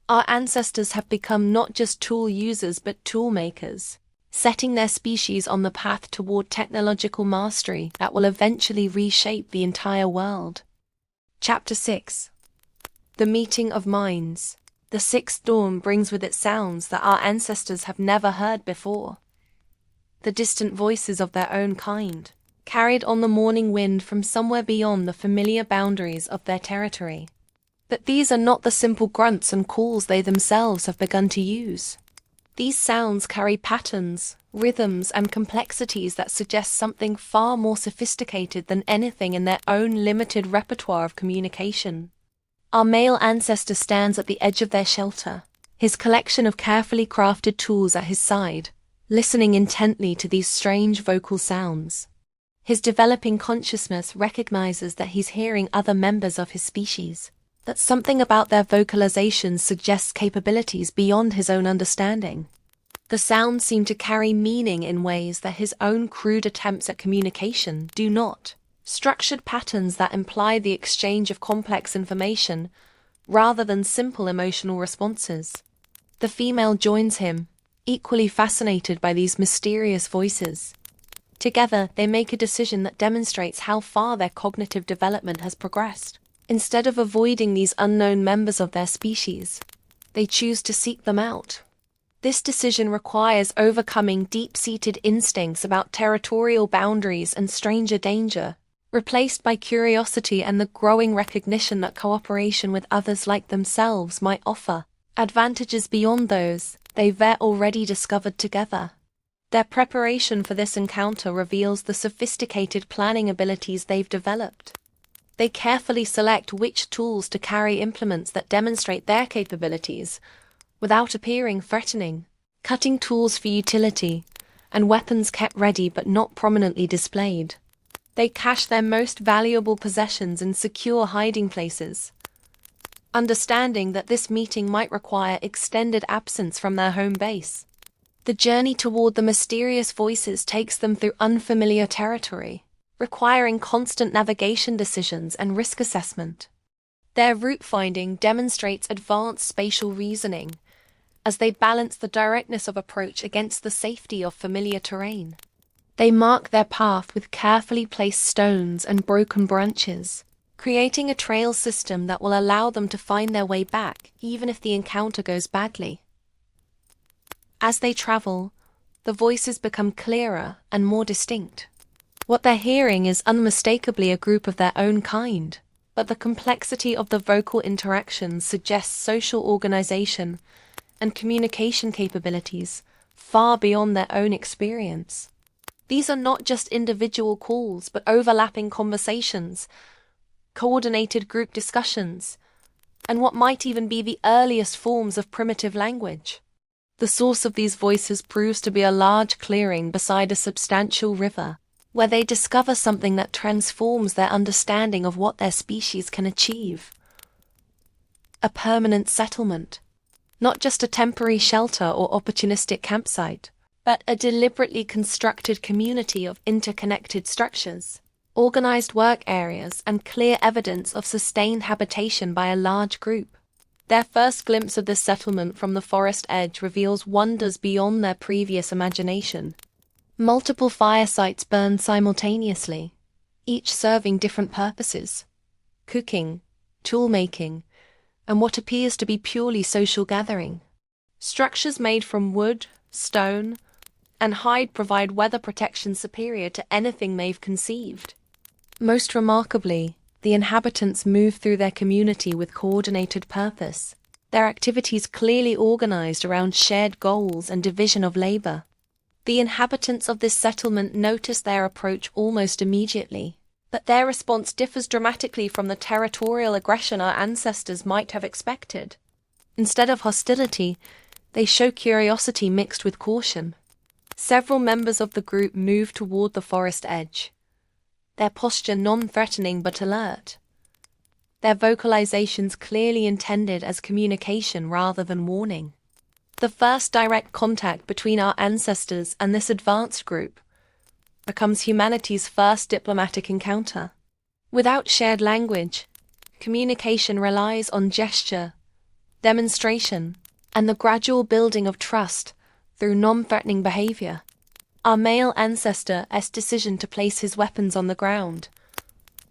Our ancestors have become not just tool users but tool makers, setting their species on the path toward technological mastery that will eventually reshape the entire world. Chapter 6. The Meeting of Minds. The sixth dawn brings with it sounds that our ancestors have never heard before. The distant voices of their own kind, carried on the morning wind from somewhere beyond the familiar boundaries of their territory. But these are not the simple grunts and calls they themselves have begun to use. These sounds carry patterns, rhythms, and complexities that suggest something far more sophisticated than anything in their own limited repertoire of communication. Our male ancestor stands at the edge of their shelter, his collection of carefully crafted tools at his side, listening intently to these strange vocal sounds. His developing consciousness recognizes that he's hearing other members of his species, that something about their vocalizations suggests capabilities beyond his own understanding. The sounds seem to carry meaning in ways that his own crude attempts at communication do not. Structured patterns that imply the exchange of complex information, rather than simple emotional responses. The female joins him, equally fascinated by these mysterious voices. Together, they make a decision that demonstrates how far their cognitive development has progressed. Instead of avoiding these unknown members of their species, they choose to seek them out. This decision requires overcoming deep-seated instincts about territorial boundaries and stranger danger, replaced by curiosity and the growing recognition that cooperation with others like themselves might offer advantages beyond those they've already discovered together. Their preparation for this encounter reveals the sophisticated planning abilities they've developed. They carefully select which tools to carry, implements that demonstrate their capabilities without appearing threatening, cutting tools for utility, and weapons kept ready but not prominently displayed. They cache their most valuable possessions in secure hiding places, understanding that this meeting might require extended absence from their home base. The journey toward the mysterious voices takes them through unfamiliar territory, requiring constant navigation decisions and risk assessment. Their route finding demonstrates advanced spatial reasoning, as they balance the directness of approach against the safety of familiar terrain. They mark their path with carefully placed stones and broken branches, creating a trail system that will allow them to find their way back even if the encounter goes badly. As they travel, the voices become clearer and more distinct. What they're hearing is unmistakably a group of their own kind, but the complexity of the vocal interactions suggests social organization and communication capabilities far beyond their own experience. These are not just individual calls, but overlapping conversations, coordinated group discussions, and what might even be the earliest forms of primitive language. The source of these voices proves to be a large clearing beside a substantial river, where they discover something that transforms their understanding of what their species can achieve. A permanent settlement. Not just a temporary shelter or opportunistic campsite, but a deliberately constructed community of interconnected structures, organized work areas, and clear evidence of sustained habitation by a large group. Their first glimpse of this settlement from the forest edge reveals wonders beyond their previous imagination. Multiple fire sites burn simultaneously, each serving different purposes: cooking, tool-making, and what appears to be purely social gathering. Structures made from wood, stone, and hide provide weather protection superior to anything they've conceived. Most remarkably, the inhabitants move through their community with coordinated purpose, their activities clearly organized around shared goals and division of labor. The inhabitants of this settlement notice their approach almost immediately, but their response differs dramatically from the territorial aggression our ancestors might have expected. Instead of hostility, they show curiosity mixed with caution. Several members of the group move toward the forest edge, their posture non-threatening but alert, their vocalizations clearly intended as communication rather than warning. The first direct contact between our ancestors and this advanced group becomes humanity's first diplomatic encounter. Without shared language, communication relies on gesture, demonstration, and the gradual building of trust through non-threatening behavior. Our male ancestor's decision to place his weapons on the ground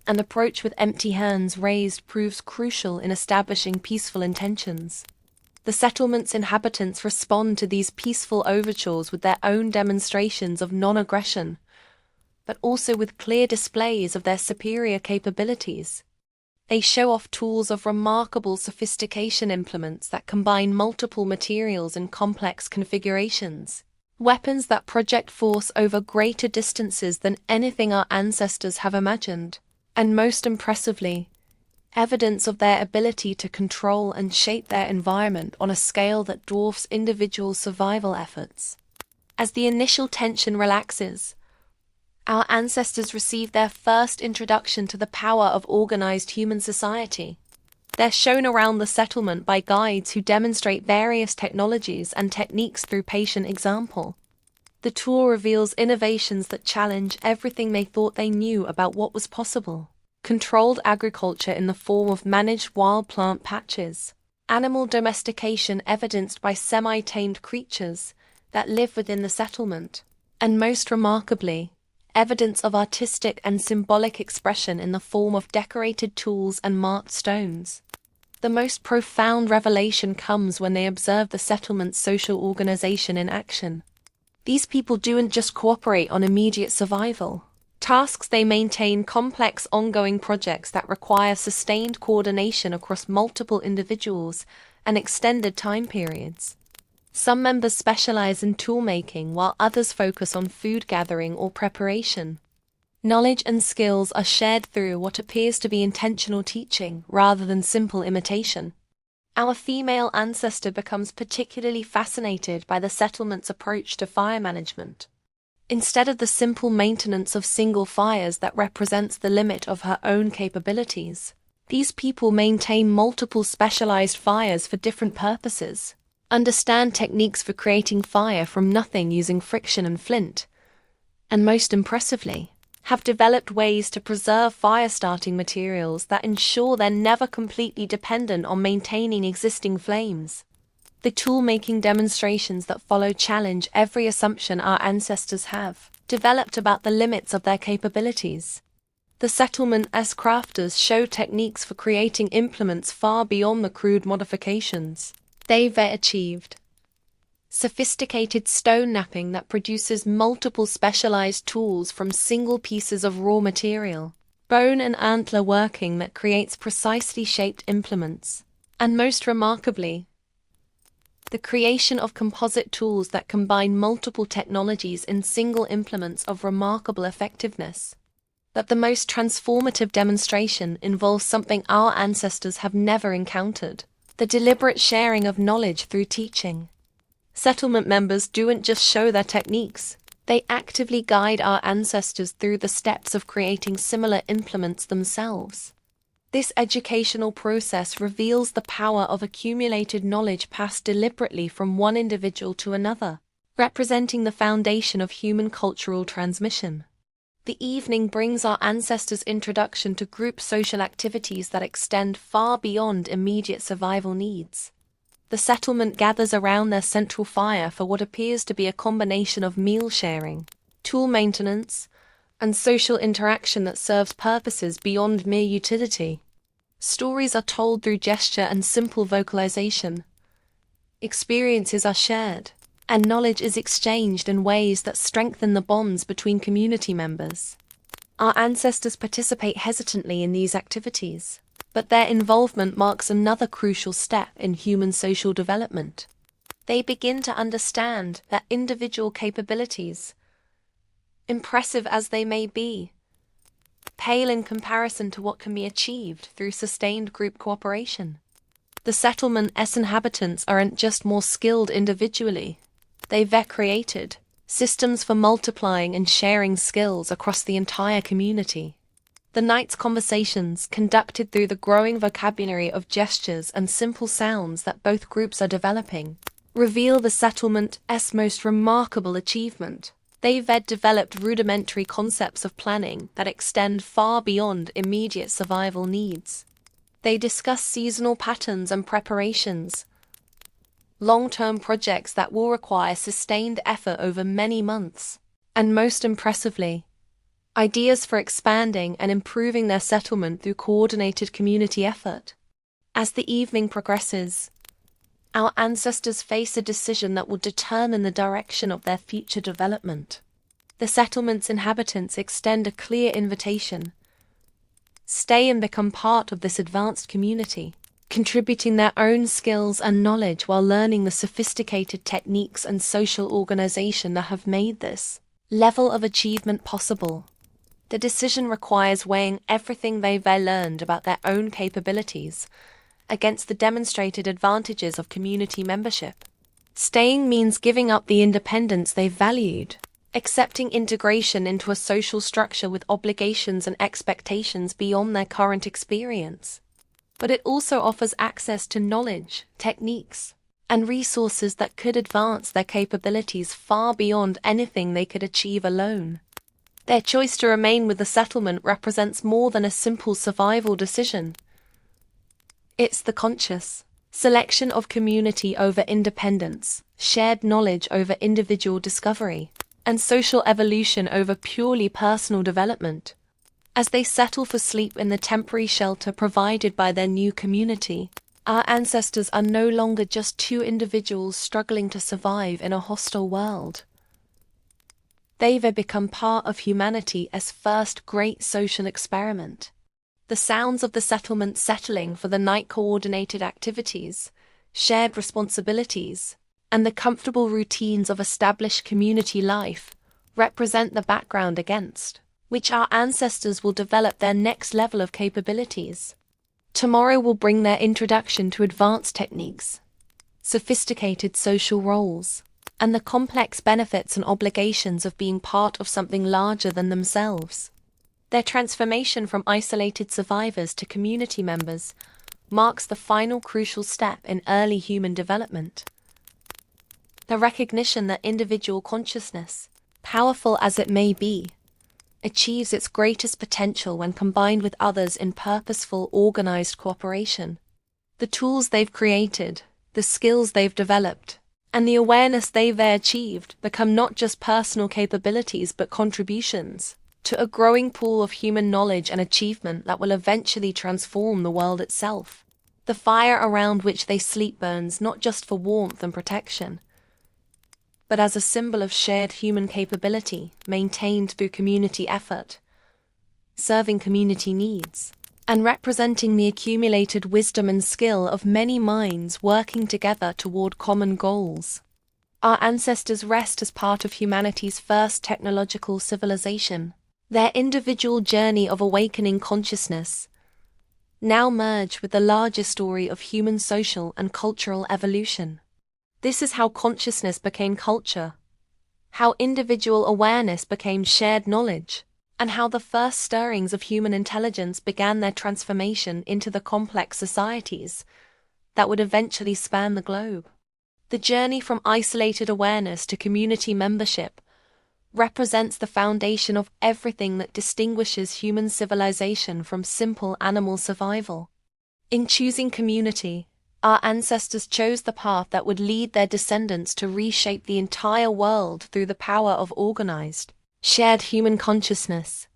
and approach with empty hands raised proves crucial in establishing peaceful intentions. The settlement's inhabitants respond to these peaceful overtures with their own demonstrations of non-aggression, but also with clear displays of their superior capabilities. They show off tools of remarkable sophistication, implements that combine multiple materials in complex configurations, weapons that project force over greater distances than anything our ancestors have imagined, and most impressively, evidence of their ability to control and shape their environment on a scale that dwarfs individual survival efforts. As the initial tension relaxes, our ancestors receive their first introduction to the power of organized human society. They're shown around the settlement by guides who demonstrate various technologies and techniques through patient example. The tour reveals innovations that challenge everything they thought they knew about what was possible. Controlled agriculture in the form of managed wild plant patches, animal domestication evidenced by semi-tamed creatures that live within the settlement, and most remarkably, evidence of artistic and symbolic expression in the form of decorated tools and marked stones. The most profound revelation comes when they observe the settlement's social organization in action. These people don't just cooperate on immediate survival tasks, they maintain complex ongoing projects that require sustained coordination across multiple individuals and extended time periods. Some members specialize in tool-making while others focus on food gathering or preparation. Knowledge and skills are shared through what appears to be intentional teaching rather than simple imitation. Our female ancestor becomes particularly fascinated by the settlement's approach to fire management. Instead of the simple maintenance of single fires that represents the limit of her own capabilities, these people maintain multiple specialized fires for different purposes, understand techniques for creating fire from nothing using friction and flint, and most impressively, have developed ways to preserve fire-starting materials that ensure they're never completely dependent on maintaining existing flames. The tool-making demonstrations that follow challenge every assumption our ancestors have developed about the limits of their capabilities. The settlement-s crafters show techniques for creating implements far beyond the crude modifications they've achieved. Sophisticated stone knapping that produces multiple specialized tools from single pieces of raw material, bone and antler working that creates precisely shaped implements, and most remarkably, the creation of composite tools that combine multiple technologies in single implements of remarkable effectiveness. But the most transformative demonstration involves something our ancestors have never encountered: the deliberate sharing of knowledge through teaching. Settlement members don't just show their techniques, they actively guide our ancestors through the steps of creating similar implements themselves. This educational process reveals the power of accumulated knowledge passed deliberately from one individual to another, representing the foundation of human cultural transmission. The evening brings our ancestors' introduction to group social activities that extend far beyond immediate survival needs. The settlement gathers around their central fire for what appears to be a combination of meal sharing, tool maintenance, and social interaction that serves purposes beyond mere utility. Stories are told through gesture and simple vocalization. Experiences are shared, and knowledge is exchanged in ways that strengthen the bonds between community members. Our ancestors participate hesitantly in these activities, but their involvement marks another crucial step in human social development. They begin to understand that individual capabilities, impressive as they may be, pale in comparison to what can be achieved through sustained group cooperation. The settlement's inhabitants aren't just more skilled individually, they've created systems for multiplying and sharing skills across the entire community. The night's conversations, conducted through the growing vocabulary of gestures and simple sounds that both groups are developing, reveal the settlement's most remarkable achievement. They've developed rudimentary concepts of planning that extend far beyond immediate survival needs. They discuss seasonal patterns and preparations, long-term projects that will require sustained effort over many months, and most impressively, ideas for expanding and improving their settlement through coordinated community effort. As the evening progresses, our ancestors face a decision that will determine the direction of their future development. The settlement's inhabitants extend a clear invitation: stay and become part of this advanced community, contributing their own skills and knowledge while learning the sophisticated techniques and social organization that have made this level of achievement possible. The decision requires weighing everything they've learned about their own capabilities against the demonstrated advantages of community membership. Staying means giving up the independence they've valued, accepting integration into a social structure with obligations and expectations beyond their current experience. But it also offers access to knowledge, techniques, and resources that could advance their capabilities far beyond anything they could achieve alone. Their choice to remain with the settlement represents more than a simple survival decision. It's the conscious selection of community over independence, shared knowledge over individual discovery, and social evolution over purely personal development. As they settle for sleep in the temporary shelter provided by their new community, our ancestors are no longer just two individuals struggling to survive in a hostile world. They've become part of humanity's first great social experiment. The sounds of the settlement settling for the night, coordinated activities, shared responsibilities, and the comfortable routines of established community life represent the background against which our ancestors will develop their next level of capabilities. Tomorrow will bring their introduction to advanced techniques, sophisticated social roles, and the complex benefits and obligations of being part of something larger than themselves. Their transformation from isolated survivors to community members marks the final crucial step in early human development. The recognition that individual consciousness, powerful as it may be, achieves its greatest potential when combined with others in purposeful, organized cooperation. The tools they've created, the skills they've developed, and the awareness they've achieved become not just personal capabilities but contributions to a growing pool of human knowledge and achievement that will eventually transform the world itself. The fire around which they sleep burns not just for warmth and protection, but as a symbol of shared human capability maintained through community effort, serving community needs, and representing the accumulated wisdom and skill of many minds working together toward common goals. Our ancestors rest as part of humanity's first technological civilization. Their individual journey of awakening consciousness now merge with the larger story of human social and cultural evolution. This is how consciousness became culture, how individual awareness became shared knowledge, and how the first stirrings of human intelligence began their transformation into the complex societies that would eventually span the globe. The journey from isolated awareness to community membership represents the foundation of everything that distinguishes human civilization from simple animal survival. In choosing community, our ancestors chose the path that would lead their descendants to reshape the entire world through the power of organized, shared human consciousness.